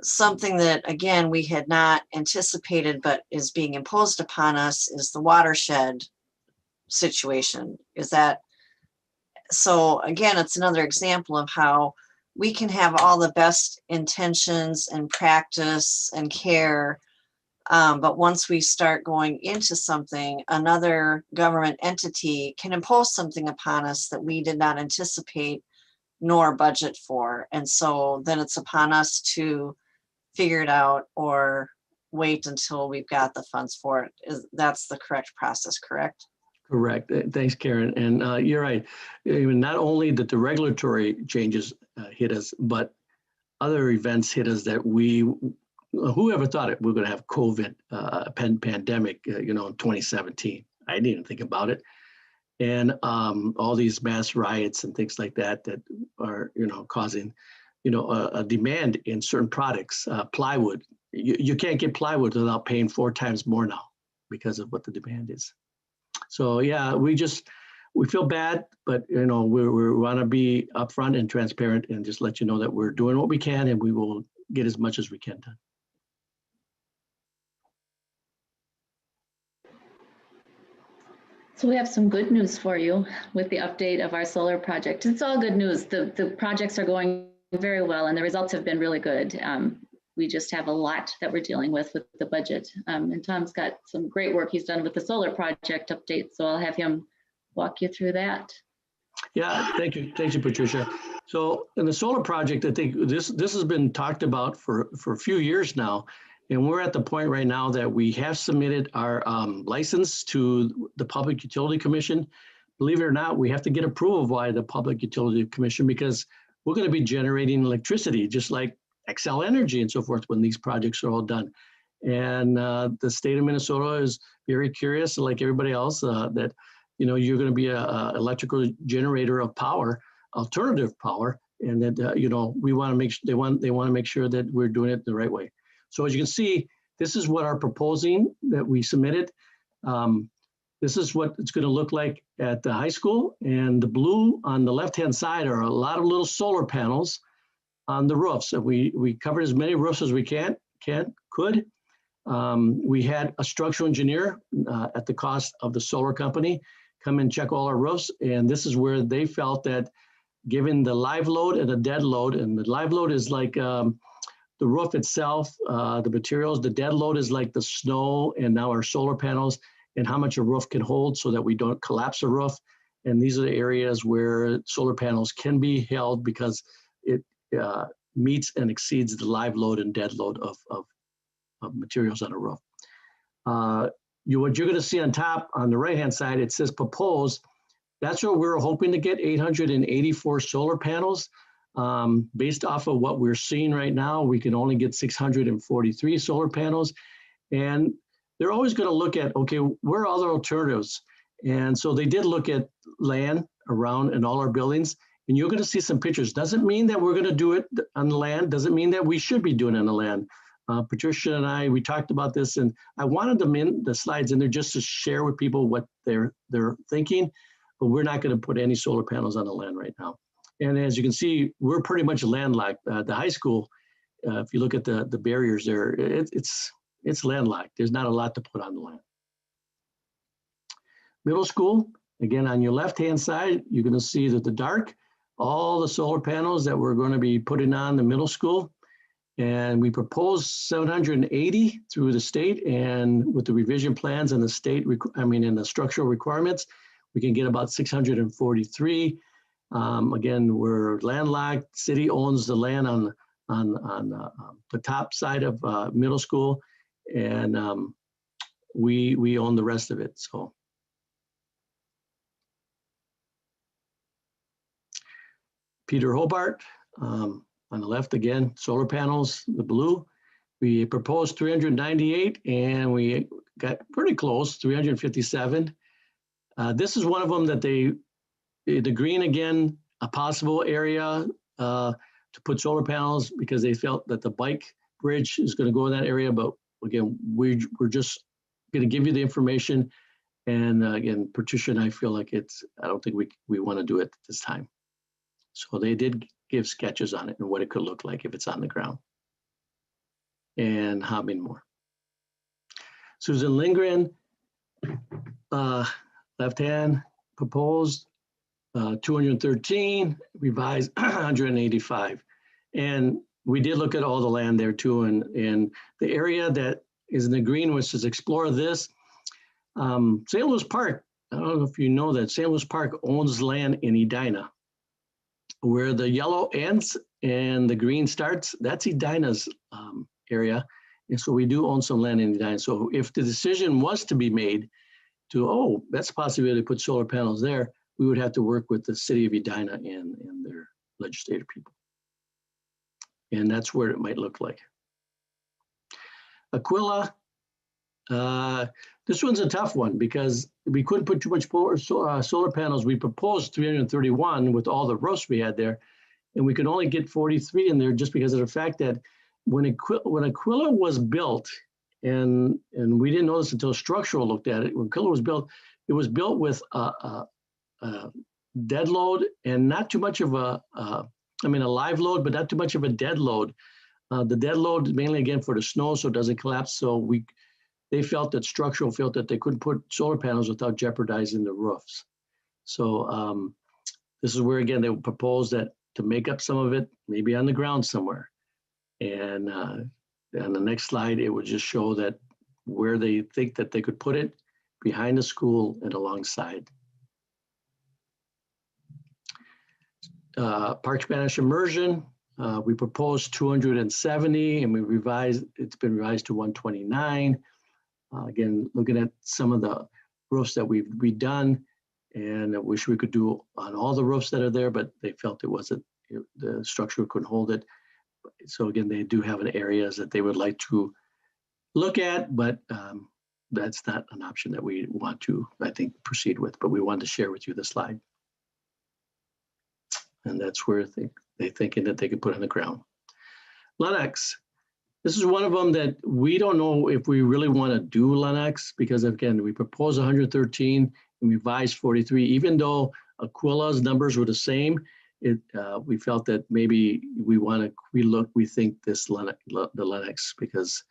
something that, again, we had not anticipated but is being imposed upon us is the watershed situation. Is that so? Again, it's another example of how we can have all the best intentions and practice and care, but once we start going into something, another government entity can impose something upon us that we did not anticipate nor budget for. And so then it's upon us to figure it out or wait until we've got the funds for it. That's the correct process, correct? Correct. Thanks, Karen. And you're right. Not only did the regulatory changes hit us, but other events hit us that whoever thought it, we're going to have COVID pandemic, in 2017. I didn't even think about it. And all these mass riots and things like that are, causing, a demand in certain products. Plywood, you can't get plywood without paying 4 times more now because of what the demand is. So yeah, we feel bad, but we want to be upfront and transparent and just let you know that we're doing what we can and we will get as much as we can done. So we have some good news for you with the update of our solar project. It's all good news. The projects are going very well and the results have been really good. We just have a lot that we're dealing with the budget. And Tom's got some great work he's done with the solar project update. So I'll have him walk you through that. Yeah, thank you, Patricia. So in the solar project, I think this has been talked about for a few years now. And we're at the point right now that we have submitted our license to the Public Utility Commission. Believe it or not, we have to get approval by the Public Utility Commission because we're going to be generating electricity just like Xcel Energy and so forth when these projects are all done. And the state of Minnesota is very curious, like everybody else, that you're going to be a electrical generator of power, alternative power, and that we want to make they want to make sure that we're doing it the right way. So as you can see, this is what our proposing that we submitted. This is what it's going to look like at the high school, and the blue on the left-hand side are a lot of little solar panels on the roofs. So we covered as many roofs as we could. We had a structural engineer at the cost of the solar company come and check all our roofs, and this is where they felt that given the live load and the dead load, and the live load is like the roof itself, the materials, the dead load is like the snow and now our solar panels and how much a roof can hold so that we don't collapse a roof. And these are the areas where solar panels can be held because it meets and exceeds the live load and dead load of materials on a roof. What you're going to see on top on the right-hand side, it says proposed. That's where we're hoping to get 884 solar panels. Based off of what we're seeing right now, we can only get 643 solar panels. And they're always going to look at, okay, where are other alternatives? And so they did look at land around in all our buildings, And you're going to see some pictures. Doesn't mean that we're going to do it on the land. Doesn't mean that we should be doing it on the land. Patricia and I, we talked about this, and I wanted the slides in there just to share with people what they're thinking, but we're not going to put any solar panels on the land right now. And as you can see, we're pretty much landlocked. The high school, if you look at the barriers there, it's landlocked. There's not a lot to put on the land. Middle school, again, on your left-hand side, you're going to see that the dark, all the solar panels that we're going to be putting on the middle school. And we proposed 780 through the state, and with the revision plans and the state, and the structural requirements, we can get about 643. Again, we're landlocked. City owns the land on the top side of middle school, and we own the rest of it. So. Peter Hobart, on the left again, solar panels, the blue. We proposed 398 and we got pretty close, 357. This is one of them that the green again, a possible area to put solar panels because they felt that the bike bridge is going to go in that area. But again, we're just going to give you the information. And again, Patricia and I feel like I don't think we want to do it this time. So they did give sketches on it and what it could look like if it's on the ground. And how many more? Susan Lindgren, left hand, proposed 213, revised 185. And we did look at all the land there too. And the area that is in the green, which is explore this. St. Louis Park, I don't know if you know that, St. Louis Park owns land in Edina. Where the yellow ends and the green starts, that's Edina's area. And so we do own some land in Edina. So if the decision was to be made to, that's a possibility to put solar panels there, we would have to work with the city of Edina and their legislative people. And that's where it might look like. Aquila, this one's a tough one because we couldn't put too much solar panels. We proposed 331 with all the roofs we had there, and we could only get 43 in there just because of the fact that when Aquila was built, and we didn't know this until structural looked at it. When Aquila was built, it was built with a dead load and not too much of a live load, but not too much of a dead load. The dead load is mainly again for the snow, so it doesn't collapse. So they felt that structural felt that they couldn't put solar panels without jeopardizing the roofs. So this is where, again, they proposed that to make up some of it, maybe on the ground somewhere. And on the next slide, it would just show that where they think that they could put it behind the school and alongside. Park Spanish immersion, we proposed 270 and it's been revised to 129. Again, looking at some of the roofs that we've redone, and I wish we could do on all the roofs that are there, but they felt the structure couldn't hold it. So again, they do have areas that they would like to look at, but that's not an option that we want to, I think, proceed with, but we wanted to share with you the slide. And that's where they're thinking that they could put on the ground. Lennox. This is one of them that we don't know if we really want to do Lennox because, again, we proposed 113 and revised 43. Even though Aquila's numbers were the same, we felt that maybe we think the Lennox because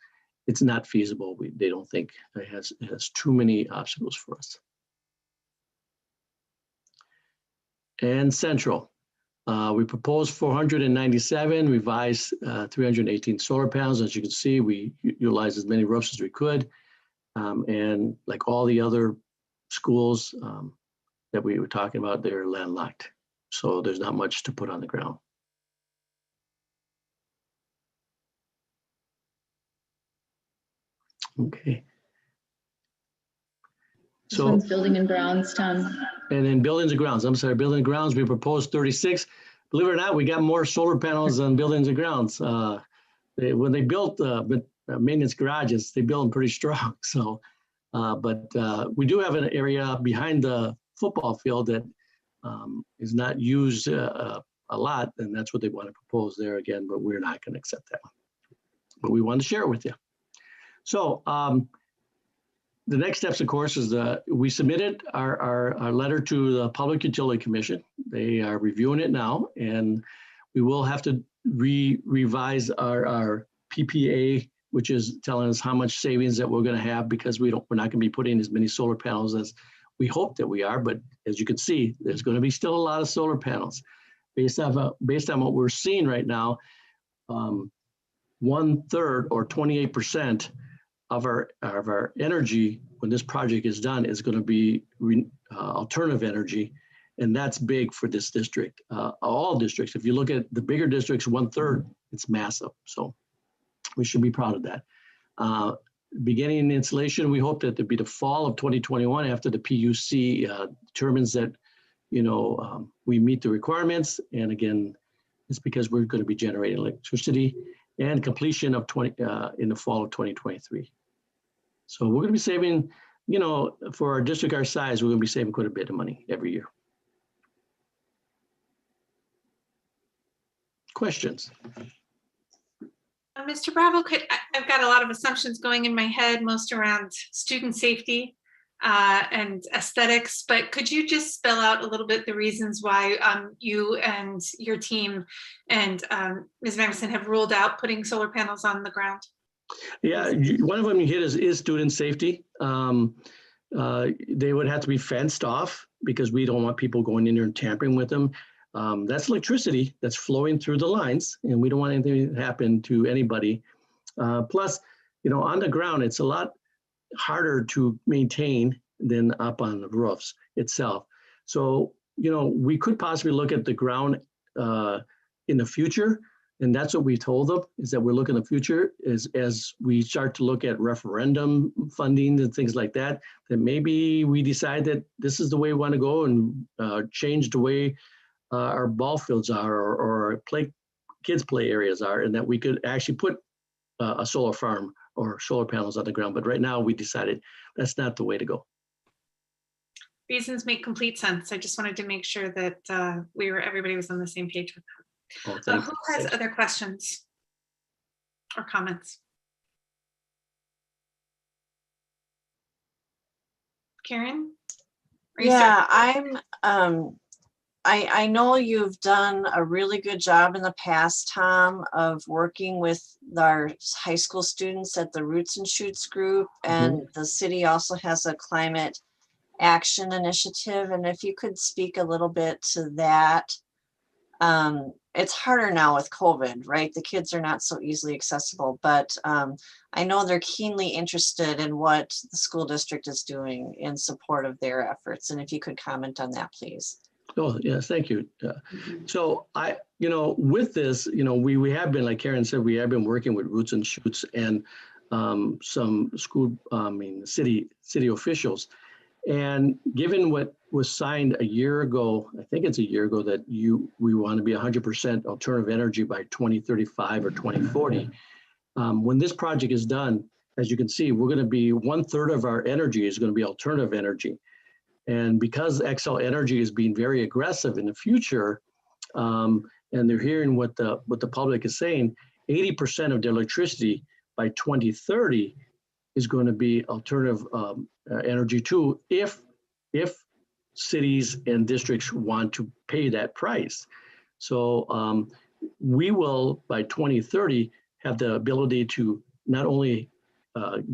it's not feasible. They don't think it has too many obstacles for us. And Central. We proposed 497, revised 318 solar panels. As you can see, we utilized as many roofs as we could. And like all the other schools that we were talking about, they're landlocked. So there's not much to put on the ground. Okay. This one's building and grounds, Tom. And then buildings and grounds, building and grounds, we proposed 36. Believe it or not, we got more solar panels on buildings and grounds. When they built maintenance garages, they built them pretty strong. So, but we do have an area behind the football field that is not used a lot, then that's what they want to propose there again, but we're not going to accept that one. But we want to share it with you. So the next steps, of course, is we submitted our letter to the Public Utility Commission. They are reviewing it now, and we will have to revise our PPA, which is telling us how much savings that we're going to have, because we're not going to be putting as many solar panels as we hope that we are. But as you can see, there's going to be still a lot of solar panels. Based on what we're seeing right now, 1/3 or 28% of our energy when this project is done is going to be alternative energy, and that's big for this district. All districts, if you look at the bigger districts, 1/3, it's massive. So we should be proud of that. Beginning installation, we hope that it'll be the fall of 2021 after the PUC determines that we meet the requirements. And again, it's because we're going to be generating electricity, and completion of in the fall of 2023. So we're going to be saving, for our district our size, we're going to be saving quite a bit of money every year. Questions? Mr. Bravo, I've got a lot of assumptions going in my head, most around student safety and aesthetics, but could you just spell out a little bit the reasons why you and your team and Ms. Magnuson have ruled out putting solar panels on the ground? Yeah, one of them you hit is student safety. They would have to be fenced off because we don't want people going in there and tampering with them. That's electricity that's flowing through the lines, and we don't want anything to happen to anybody. Plus, on the ground, it's a lot harder to maintain than up on the roofs itself. So, we could possibly look at the ground in the future. And that's what we told them, is that we're looking at the future as we start to look at referendum funding and things like that, that maybe we decide that this is the way we want to go and change the way our ball fields are or kids play areas are, and that we could actually put a solar farm or solar panels on the ground. But right now we decided that's not the way to go. Reasons make complete sense. I just wanted to make sure that everybody was on the same page with that. Oh, who has other questions or comments? Karen? Yeah, I know you've done a really good job in the past, Tom, of working with our high school students at the Roots and Shoots group, and the city also has a climate action initiative. And if you could speak a little bit to that. It's harder now with COVID, right? The kids are not so easily accessible, but I know they're keenly interested in what the school district is doing in support of their efforts. And if you could comment on that, please. Oh, yes, thank you. So with this, we have been, like Karen said, we have been working with Roots and Shoots and some school, city officials. And given what was signed a year ago, I think it's a year ago, that we want to be 100% alternative energy by 2035 or 2040. When this project is done, as you can see, we're going to be 1/3 of our energy is going to be alternative energy. And because Xcel Energy is being very aggressive in the future, and they're hearing what the public is saying, 80% of their electricity by 2030 is going to be alternative energy too, if cities and districts want to pay that price. So we will, by 2030, have the ability to not only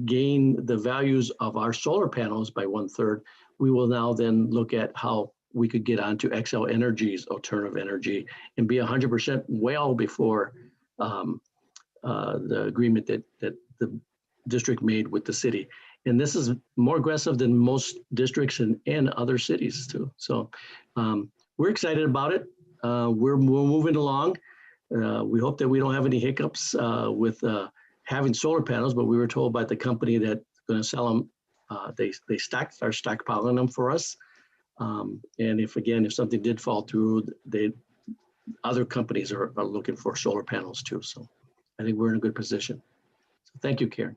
gain the values of our solar panels by 1/3, we will now then look at how we could get onto Xcel Energy's alternative energy and be 100% well before the agreement that the district made with the city. And this is more aggressive than most districts and other cities too. So we're excited about it. We're moving along. We hope that we don't have any hiccups with having solar panels, but we were told by the company that's going to sell them, they are stockpiling them for us. And if something did fall through, other companies are looking for solar panels too. So I think we're in a good position. So thank you, Karen.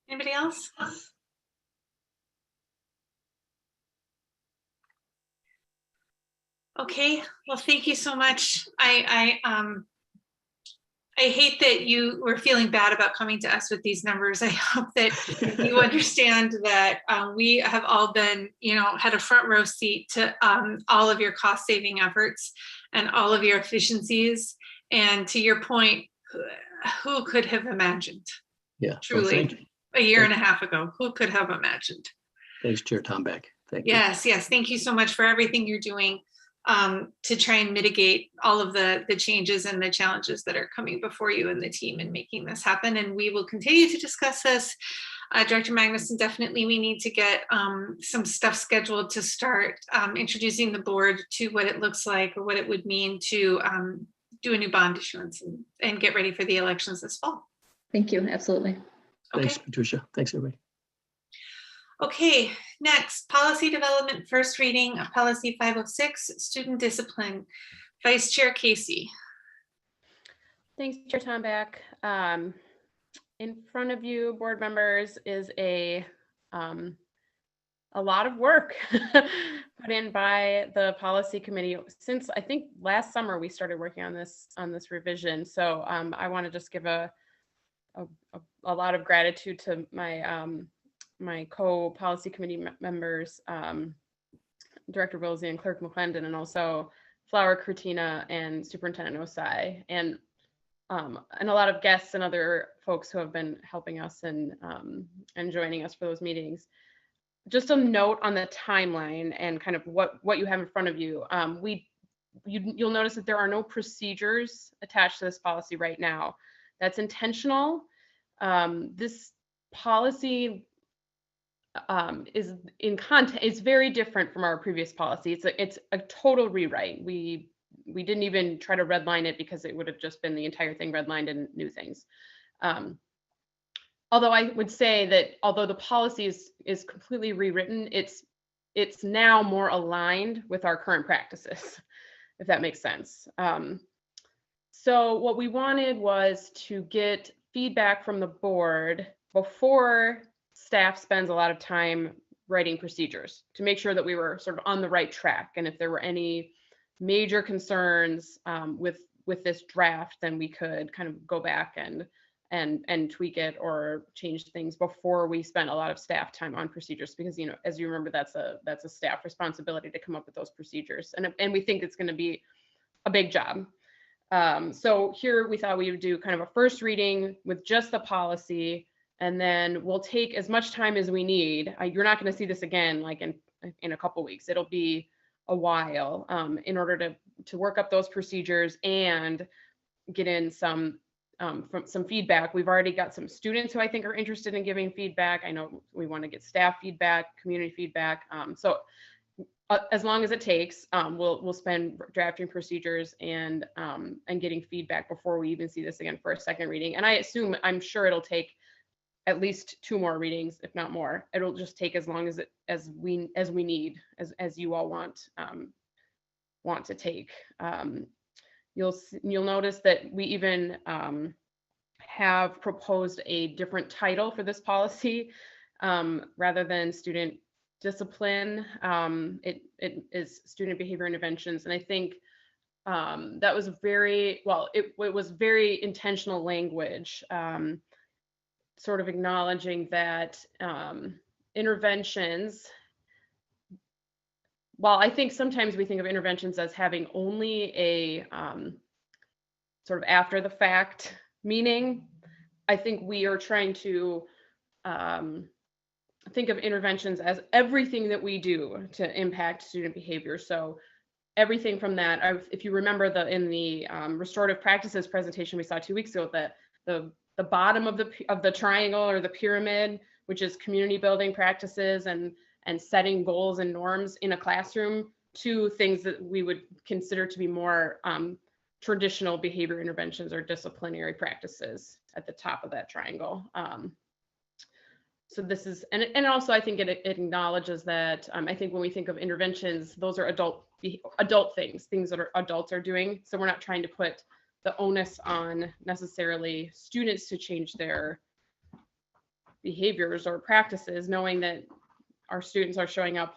Anybody else? Okay, well, thank you so much. I hate that you were feeling bad about coming to us with these numbers. I hope that you understand that we have all been, had a front row seat to all of your cost saving efforts and all of your efficiencies. And to your point, who could have imagined? Yeah. Truly, Thank you. a year and a half ago, who could have imagined? Thanks, Chair Tomback. Thank you. Yes, thank you so much for everything you're doing to try and mitigate all of the changes and the challenges that are coming before you and the team in making this happen. And we will continue to discuss this. Director Magnuson, definitely we need to get some stuff scheduled to start introducing the board to what it looks like or what it would mean to do a new bond issuance and get ready for the elections this fall. Thank you. Absolutely. Okay. Thanks, Patricia. Thanks, everybody. Okay, next, policy development, first reading of policy 506, student discipline. Vice Chair Casey. Thanks, Chair Tomback. In front of you, board members, is a lot of work put in by the policy committee since I think last summer we started working on this revision. So I want to just give a lot of gratitude to my co-policy committee members, Director Wilsey and Clerk McClendon, and also Flower Cortina and Superintendent Osai, and a lot of guests and other folks who have been helping us and joining us for those meetings. Just a note on the timeline and kind of what you have in front of you. You'll notice that there are no procedures attached to this policy right now. That's intentional. This policy is in content. It's very different from our previous policy. It's a total rewrite. We didn't even try to redline it because it would have just been the entire thing redlined and new things. Although I would say that although the policy is completely rewritten, it's now more aligned with our current practices, if that makes sense. So what we wanted was to get feedback from the board before staff spends a lot of time writing procedures to make sure that we were sort of on the right track. And if there were any major concerns with this draft, then we could kind of go back and tweak it or change things before we spent a lot of staff time on procedures, because as you remember, that's a staff responsibility to come up with those procedures, and we think it's going to be a big job. So here we thought we would do kind of a first reading with just the policy, and then we'll take as much time as we need. You're not going to see this again like in a couple weeks. It'll be a while in order to work up those procedures and get in some feedback. We've already got some students who I think are interested in giving feedback. I know we want to get staff feedback, community feedback. So as long as it takes, we'll spend drafting procedures and getting feedback before we even see this again for a second reading. And I'm sure it'll take at least 2 more readings, if not more. It'll just take as long as we need, as you all want to take. You'll notice that we even have proposed a different title for this policy. Rather than student discipline, it is student behavior interventions. And I think that was it was very intentional language, sort of acknowledging that interventions, while I think sometimes we think of interventions as having only a sort of after the fact meaning, I think we are trying to think of interventions as everything that we do to impact student behavior. So everything from that, if you remember in the restorative practices presentation we saw 2 weeks ago, that the bottom of the triangle or the pyramid, which is community building practices and setting goals and norms in a classroom, to things that we would consider to be more traditional behavior interventions or disciplinary practices at the top of that triangle. So this is, and also I think it acknowledges that I think when we think of interventions, those are adult things that adults are doing. So we're not trying to put the onus on necessarily students to change their behaviors or practices, knowing that our students are showing up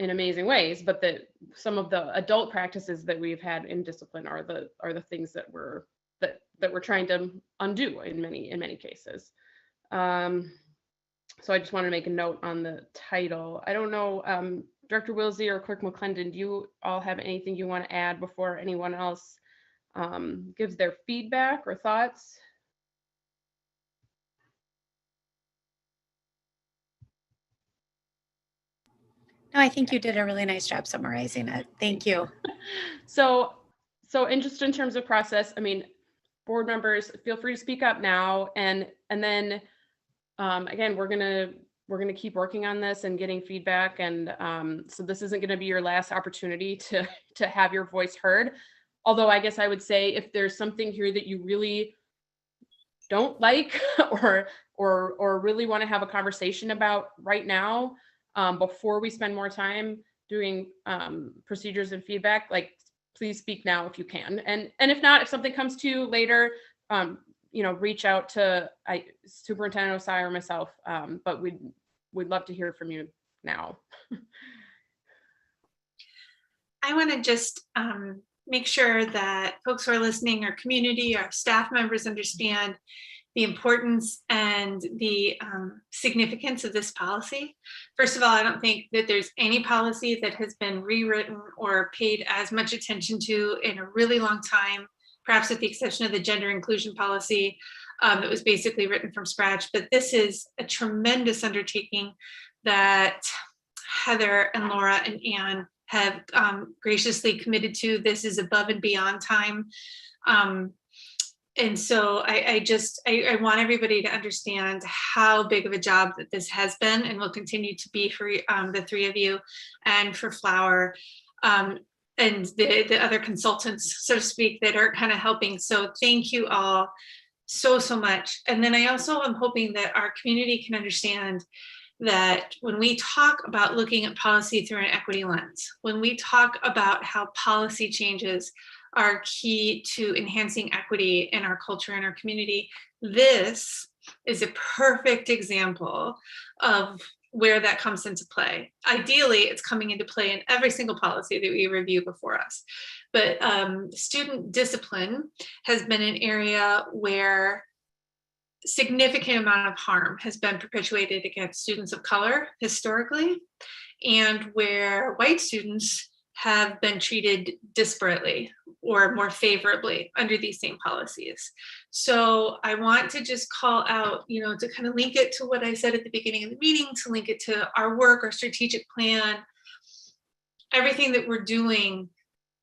in amazing ways, but that some of the adult practices that we've had in discipline are the things that we're trying to undo in many cases. So I just want to make a note on the title. I don't know, Director Wilsey or Clerk McClendon, do you all have anything you want to add before anyone else gives their feedback or thoughts? No, I think you did a really nice job summarizing it. Thank you. So and just in terms of process, I mean, board members, feel free to speak up now, and then again, we're gonna keep working on this and getting feedback, and so this isn't gonna be your last opportunity to have your voice heard. Although I guess I would say if there's something here that you really don't like or really want to have a conversation about right now, before we spend more time doing procedures and feedback, like please speak now if you can. And if not, if something comes to you later, reach out to Superintendent Osai or myself, but we'd love to hear from you now. I want to just make sure that folks who are listening, our community, our staff members understand the importance and the significance of this policy. First of all, I don't think that there's any policy that has been rewritten or paid as much attention to in a really long time, perhaps with the exception of the gender inclusion policy that was basically written from scratch. But this is a tremendous undertaking that Heather and Laura and Anne have graciously committed to. This is above and beyond time. And so I want everybody to understand how big of a job that this has been and will continue to be for the three of you and for Flower and the other consultants, so to speak, that are kind of helping. So thank you all so much. And then I also am hoping that our community can understand that when we talk about looking at policy through an equity lens, when we talk about how policy changes are key to enhancing equity in our culture and our community, this is a perfect example of where that comes into play. Ideally, it's coming into play in every single policy that we review before us. But student discipline has been an area where significant amount of harm has been perpetuated against students of color historically, and where white students have been treated disparately or more favorably under these same policies. So I want to just call out, to kind of link it to what I said at the beginning of the meeting, to link it to our work, our strategic plan, everything that we're doing.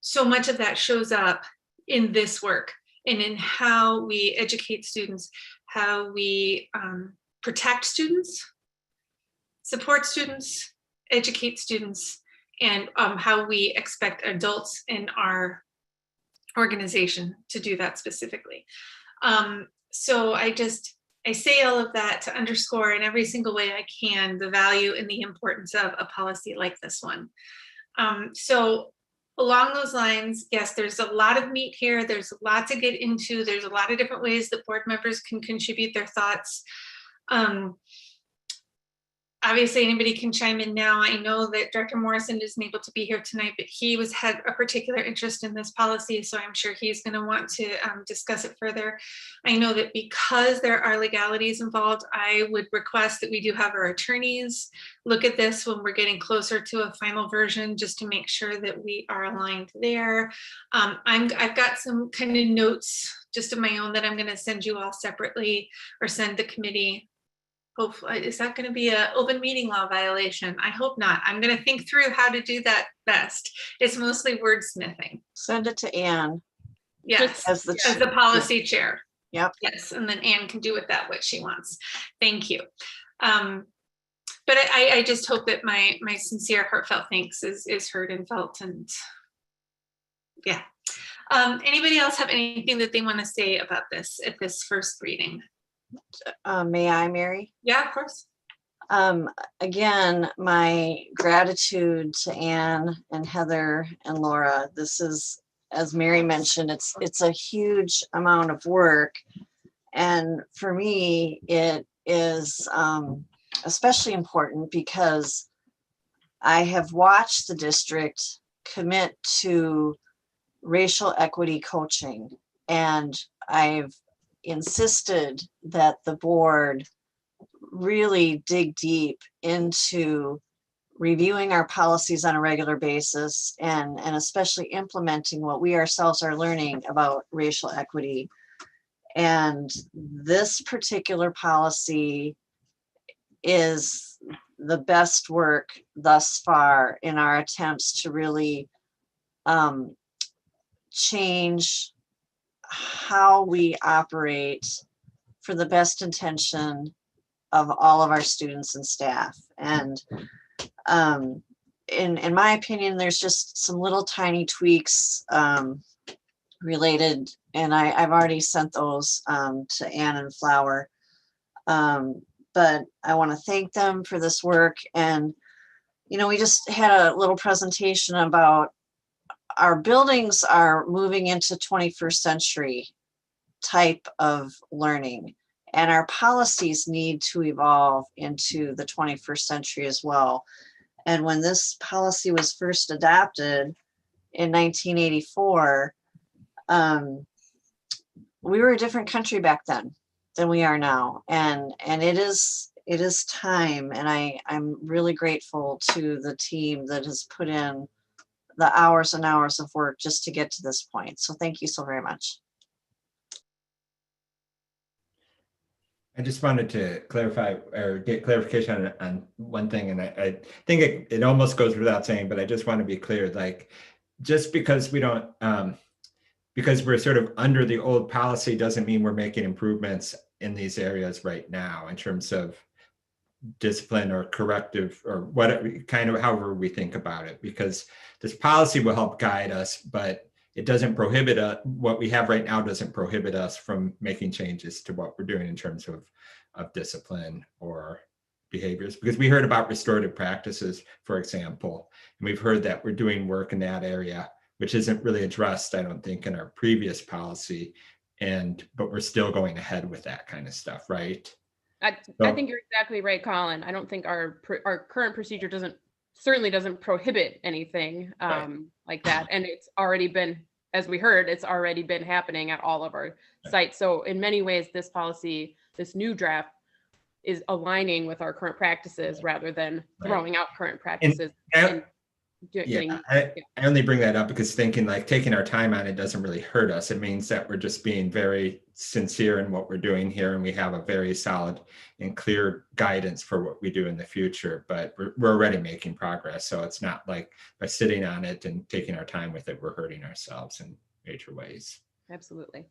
So much of that shows up in this work and in how we educate students, how we protect students, support students, educate students, and how we expect adults in our organization to do that specifically. So I say all of that to underscore in every single way I can the value and the importance of a policy like this one. So along those lines, yes, there's a lot of meat here. There's a lot to get into. There's a lot of different ways that board members can contribute their thoughts. Obviously, anybody can chime in now. I know that Director Morrison isn't able to be here tonight, but he had a particular interest in this policy, so I'm sure he's going to want to discuss it further. I know that because there are legalities involved, I would request that we do have our attorneys look at this when we're getting closer to a final version, just to make sure that we are aligned there. I've got some kind of notes just of my own that I'm going to send you all separately, or send the committee. Hopefully, is that going to be an open meeting law violation? I hope not. I'm going to think through how to do that best. It's mostly wordsmithing. Send it to Anne. Yes, as the policy chair. Yep. Yes, and then Anne can do with that what she wants. Thank you. But I just hope that my sincere, heartfelt thanks is heard and felt. And yeah. Anybody else have anything that they want to say about this at this first reading? May I, Mary? Yeah, of course. Again, my gratitude to Anne and Heather and Laura. This is, as Mary mentioned, it's a huge amount of work. And for me, it is especially important because I have watched the district commit to racial equity coaching, and I've insisted that the board really dig deep into reviewing our policies on a regular basis and especially implementing what we ourselves are learning about racial equity. And this particular policy is the best work thus far in our attempts to really change how we operate for the best intention of all of our students and staff. And in my opinion, there's just some little tiny tweaks related, and I've already sent those to Ann and Flower. But I want to thank them for this work. And, you know, we just had a little presentation about our buildings are moving into 21st century type of learning, and our policies need to evolve into the 21st century as well. And when this policy was first adopted in 1984, we were a different country back then than we are now. And it is time. And I'm really grateful to the team that has put in the hours and hours of work just to get to this point. So thank you so very much. I just wanted to clarify or get clarification on one thing. And I think it almost goes without saying, but I just want to be clear, like, just because we don't, because we're sort of under the old policy doesn't mean we're making improvements in these areas right now in terms of discipline or corrective or what kind of, however we think about it, because this policy will help guide us, but it doesn't prohibit us. What we have right now doesn't prohibit us from making changes to what we're doing in terms of discipline or behaviors, because we heard about restorative practices, for example, and we've heard that we're doing work in that area, which isn't really addressed, I don't think, in our previous policy. But we're still going ahead with that kind of stuff, right? I think you're exactly right, Colin. I don't think our current procedure certainly doesn't prohibit anything like that. And it's already been, as we heard, it's already been happening at all of our sites. So in many ways, this policy, this new draft, is aligning with our current practices rather than throwing out current practices. I only bring that up because thinking like taking our time on it doesn't really hurt us. It means that we're just being very sincere in what we're doing here, and we have a very solid and clear guidance for what we do in the future. But we're already making progress, so it's not like by sitting on it and taking our time with it, we're hurting ourselves in major ways. Absolutely.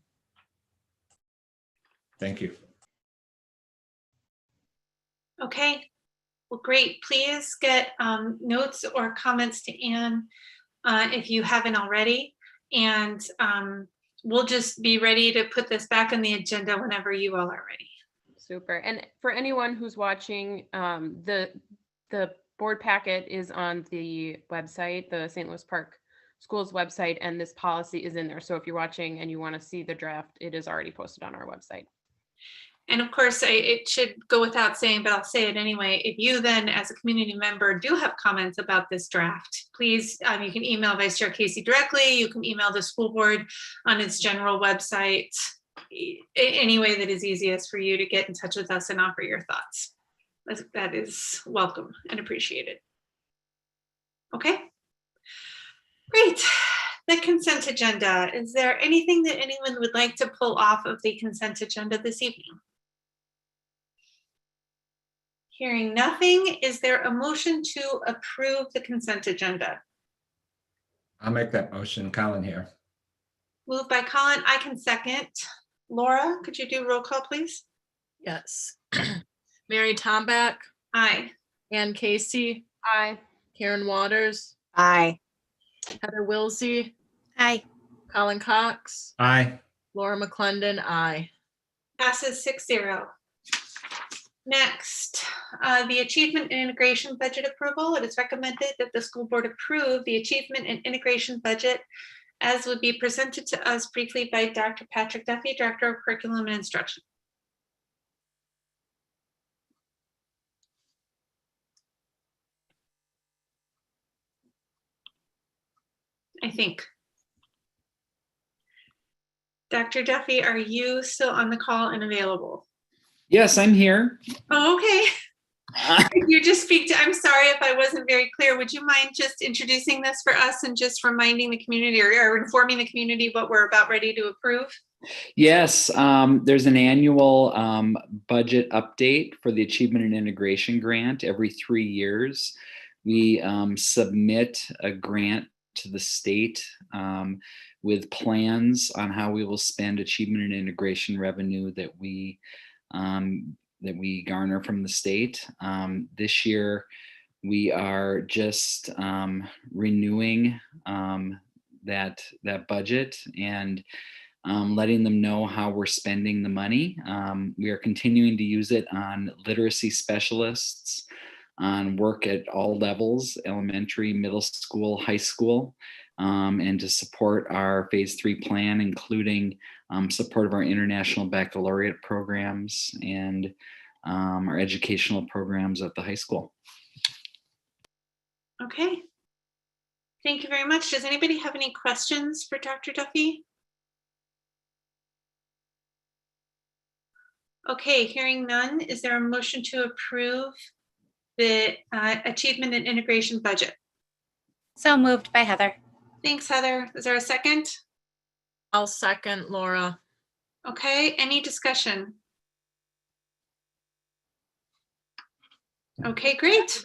Thank you. Okay. Well, great. Please get notes or comments to Ann if you haven't already. And we'll just be ready to put this back on the agenda whenever you all are ready. Super. And for anyone who's watching, the board packet is on the website, the St. Louis Park Schools website, and this policy is in there. So if you're watching and you want to see the draft, it is already posted on our website. And of course, it should go without saying, but I'll say it anyway. If you then, as a community member, do have comments about this draft, please, you can email Vice Chair Casey directly. You can email the school board on its general website, any way that is easiest for you to get in touch with us and offer your thoughts. That is welcome and appreciated. Okay, great. The consent agenda. Is there anything that anyone would like to pull off of the consent agenda this evening? Hearing nothing, is there a motion to approve the consent agenda? I'll make that motion. Colin here. Moved by Colin, I can second. Laura, could you do roll call, please? Yes. Mary Tomback, Aye. Ann Casey, Aye. Karen Waters, Aye. Heather Wilsey, Aye. Colin Cox, Aye. Laura McClendon, aye. Passes 6-0. Next, the Achievement and Integration Budget Approval. It is recommended that the school board approve the Achievement and Integration Budget as would be presented to us briefly by Dr. Patrick Duffy, Director of Curriculum and Instruction. I think. Dr. Duffy, are you still on the call and available? Yes, I'm here. Oh, okay. You just speak to, I'm sorry if I wasn't very clear. Would you mind just introducing this for us and just reminding the community or informing the community what we're about ready to approve? Yes, there's an annual budget update for the Achievement and Integration Grant every 3 years. We submit a grant to the state with plans on how we will spend achievement and integration revenue that we garner from the state. This year, we are just renewing that budget and letting them know how we're spending the money. We are continuing to use it on literacy specialists, on work at all levels, elementary, middle school, high school, and to support our phase 3 plan, including support of our international baccalaureate programs and our educational programs at the high school. Okay. Thank you very much. Does anybody have any questions for Dr. Duffy? Okay, hearing none, is there a motion to approve the achievement and integration budget? So moved by Heather. Thanks, Heather. Is there a second? I'll second, Laura. Okay, any discussion? Okay, great.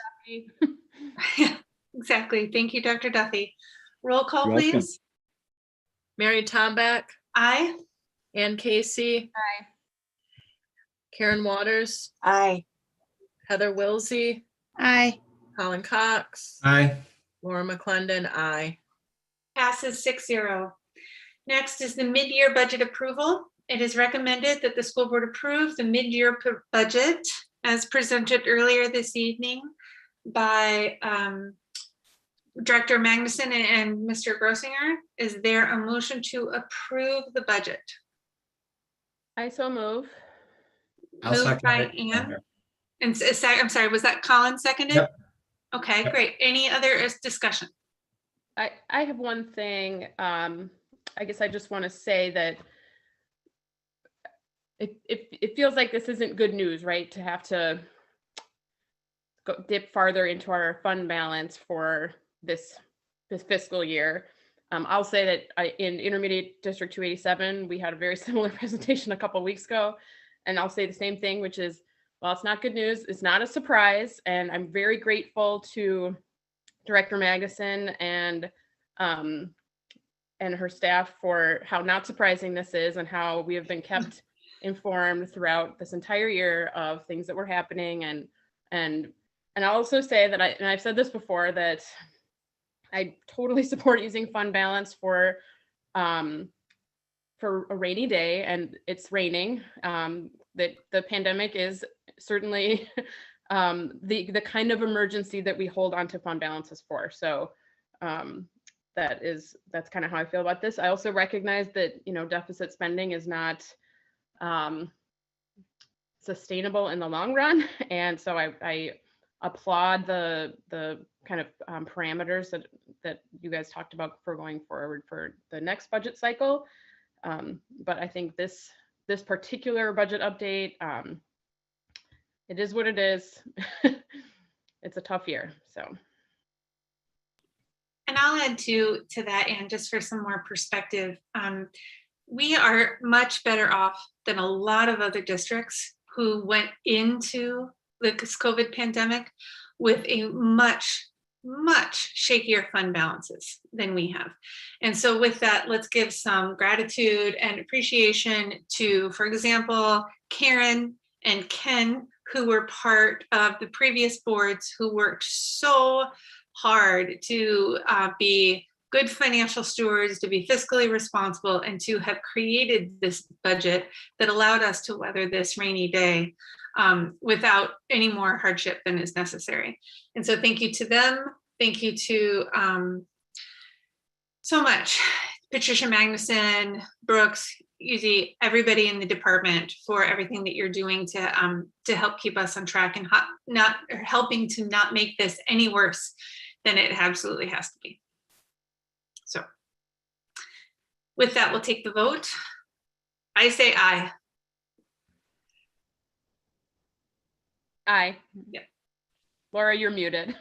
Exactly. Thank you, Dr. Duffy. Roll call, You're welcome. please. Mary Tomback, Aye. Ann Casey. Aye. Karen Waters, Aye. Heather Wilsey, Aye. Colin Cox, Aye. Laura McClendon, aye. Passes 6-0. Next is the mid-year budget approval. It is recommended that the school board approve the mid-year budget as presented earlier this evening by Director Magnuson and Mr. Grossinger. Is there a motion to approve the budget? I so move. I'll Moved second by it. Ann. And I'm sorry, was that Colin seconded? Yep. Okay, Yep. great. Any other discussion? I have one thing. I guess I just want to say that it feels like this isn't good news, right? To have to go dip farther into our fund balance for this fiscal year. I'll say that in Intermediate District 287, we had a very similar presentation a couple of weeks ago. And I'll say the same thing, which is, well, it's not good news. It's not a surprise. And I'm very grateful to Director Magnuson and her staff for how not surprising this is and how we have been kept informed throughout this entire year of things that were happening. And I'll also say that I've said this before, that I totally support using fund balance for a rainy day, and it's raining. That the pandemic is certainly the kind of emergency that we hold on to fund balances for. So that's kind of how I feel about this. I also recognize that, deficit spending is not sustainable in the long run, and so I applaud the kind of parameters that you guys talked about for going forward for the next budget cycle. But I think this particular budget update, it is what it is. It's a tough year, so. And I'll add to that, and just for some more perspective, we are much better off than a lot of other districts who went into this COVID pandemic with a much shakier fund balances than we have. And so with that, let's give some gratitude and appreciation to, for example, Karen and Ken, who were part of the previous boards, who worked so hard to be good financial stewards, to be fiscally responsible, and to have created this budget that allowed us to weather this rainy day without any more hardship than is necessary. And so thank you to them. Thank you to so much, Patricia Magnuson, Brooks, Uzi, everybody in the department for everything that you're doing to help keep us on track and helping to not make this any worse than it absolutely has to be. So With that, we'll take the vote. I say aye. Aye. Yep. Laura, you're muted.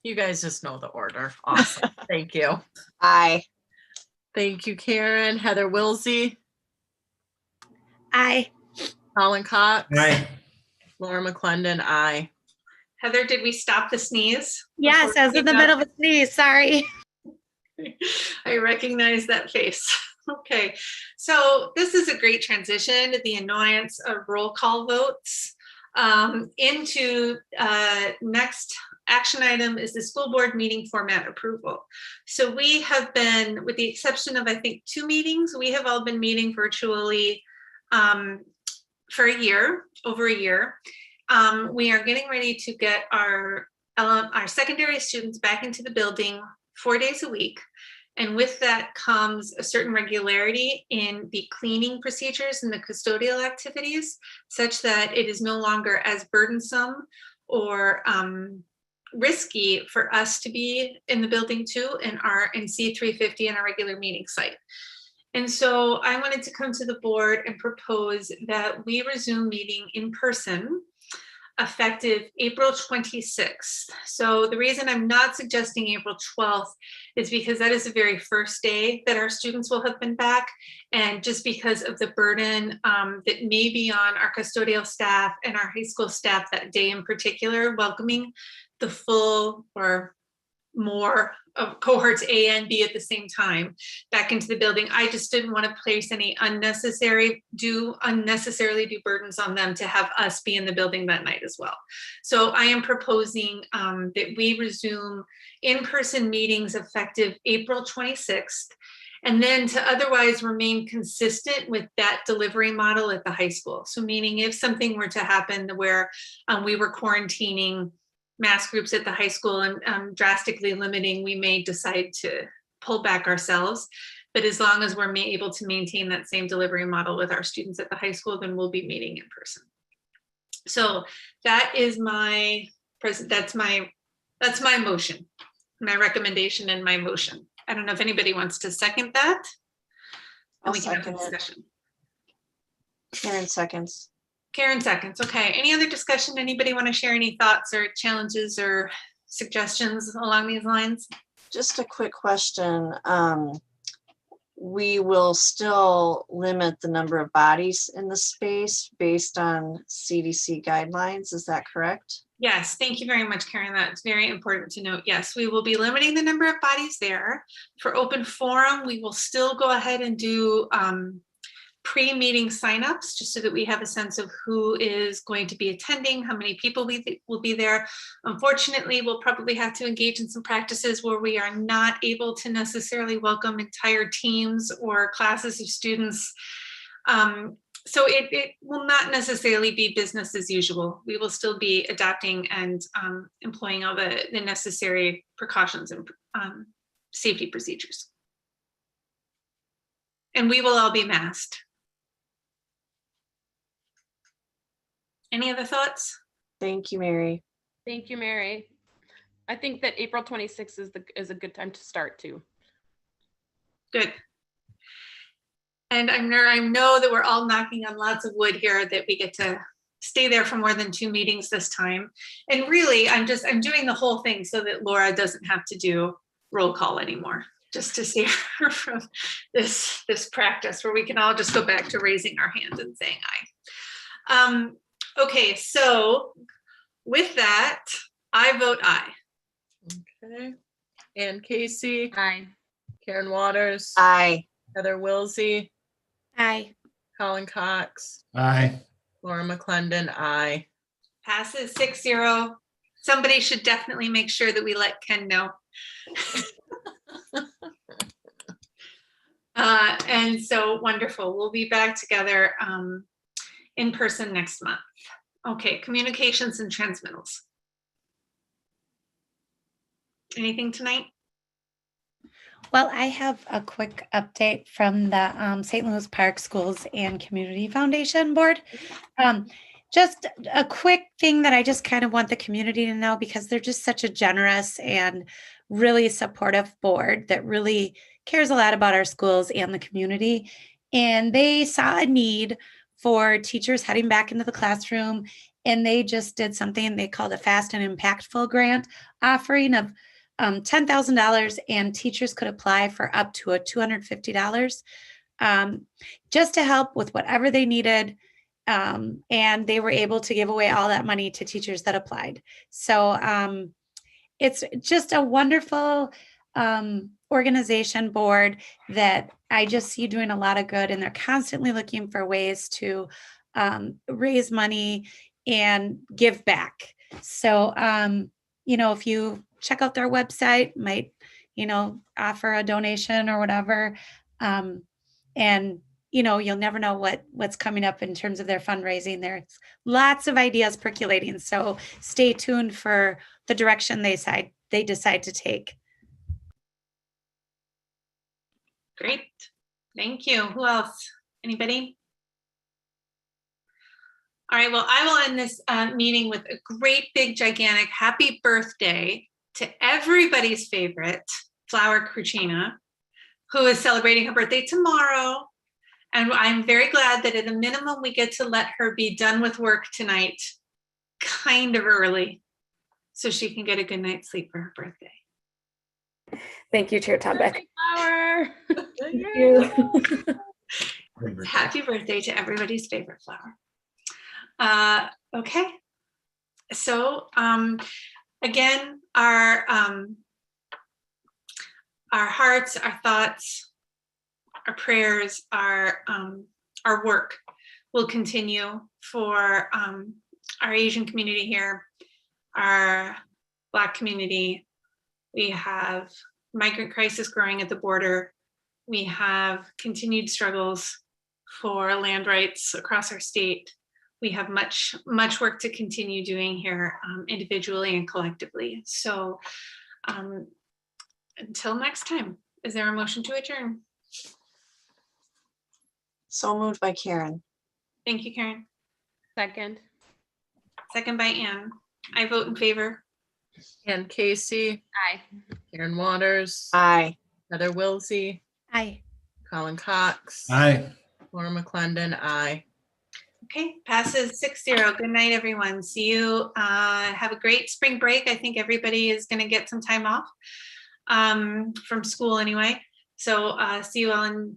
You guys just know the order. Awesome. Thank you. Aye. Thank you, Karen. Heather Wilsey, Aye. Colin Cox, Aye. Laura McClendon, aye. Heather, did we stop the sneeze? Yes, I was in the middle of a sneeze. Sorry. I recognize that face. Okay, so this is a great transition, the annoyance of roll call votes. Into next action item is the school board meeting format approval. So we have been, with the exception of I think 2 meetings, we have all been meeting virtually for a year, over a year. We are getting ready to get our secondary students back into the building 4 days a week. And with that comes a certain regularity in the cleaning procedures and the custodial activities, such that it is no longer as burdensome or risky for us to be in the building too, in C350 in our regular meeting site. And so I wanted to come to the board and propose that we resume meeting in person effective April 26th. So the reason I'm not suggesting April 12th is because that is the very first day that our students will have been back. And just because of the burden that may be on our custodial staff and our high school staff that day in particular, welcoming the full or more of cohorts A and B at the same time back into the building. I just didn't want to place any unnecessarily do burdens on them to have us be in the building that night as well. So I am proposing that we resume in-person meetings effective April 26th, and then to otherwise remain consistent with that delivery model at the high school. So meaning if something were to happen where we were quarantining mass groups at the high school and drastically limiting, we may decide to pull back ourselves. But as long as we're able to maintain that same delivery model with our students at the high school, then we'll be meeting in person. So that is that's my motion, my recommendation and my motion. I don't know if anybody wants to second that. And we can have a discussion. Karen seconds. Karen seconds. Okay. Any other discussion? Anybody want to share any thoughts or challenges or suggestions along these lines? Just a quick question. We will still limit the number of bodies in the space based on CDC guidelines. Is that correct? Yes. Thank you very much, Karen. That's very important to note. Yes, we will be limiting the number of bodies there. For open forum, we will still go ahead and do pre-meeting signups, just so that we have a sense of who is going to be attending, how many people will be there. Unfortunately, we'll probably have to engage in some practices where we are not able to necessarily welcome entire teams or classes of students. So it will not necessarily be business as usual. We will still be adapting and employing all the necessary precautions and safety procedures. And we will all be masked. Any other thoughts? Thank you, Mary. Thank you, Mary. I think that April 26th is a good time to start too. Good. And I know that we're all knocking on lots of wood here that we get to stay there for more than 2 meetings this time. And really, I'm doing the whole thing so that Laura doesn't have to do roll call anymore, just to save her from this practice where we can all just go back to raising our hand and saying aye. Okay, so with that, I vote aye. Okay. Ann Casey, Aye. Karen Waters, Aye. Heather Wilsey, Aye. Colin Cox, Aye. Laura McClendon, aye. Passes 6-0. Somebody should definitely make sure that we let Ken know. And so wonderful. We'll be back together in person next month. Okay, communications and transmittals. Anything tonight? Well, I have a quick update from the St. Louis Park Schools and Community Foundation Board. just a quick thing that I just kind of want the community to know, because they're just such a generous and really supportive board that really cares a lot about our schools and the community. And they saw a need for teachers heading back into the classroom, and they just did something they called a fast and impactful grant offering of $10,000, and teachers could apply for up to a $250 just to help with whatever they needed. And they were able to give away all that money to teachers that applied. So it's just a wonderful organization board that I just see doing a lot of good, and they're constantly looking for ways to raise money and give back. So, if you check out their website, might, offer a donation or whatever. And you'll never know what's coming up in terms of their fundraising. There's lots of ideas percolating. So stay tuned for the direction they decide to take. Great. Thank you. Who else? Anybody? All right. Well, I will end this meeting with a great, big, gigantic happy birthday to everybody's favorite, Flower Crucina, who is celebrating her birthday tomorrow. And I'm very glad that at a minimum, we get to let her be done with work tonight kind of early so she can get a good night's sleep for her birthday. Thank you, Chair Tombeck. Flower. Thank you. Happy birthday to everybody's favorite flower. Okay. So again, our hearts, our thoughts, our prayers, our work will continue for our Asian community here, our Black community. We have migrant crisis growing at the border. We have continued struggles for land rights across our state. We have much work to continue doing here individually and collectively. So until next time, is there a motion to adjourn? So moved by Karen. Thank you, Karen. Second. Second by Ann. I vote in favor. Ann Casey, Aye. Karen Waters, Aye. Heather Wilsey, Aye. Colin Cox, Aye. Laura McClendon, aye. Okay, passes 6-0. Good night, everyone. See you. Have a great spring break. I think everybody is going to get some time off from school anyway. So see you all in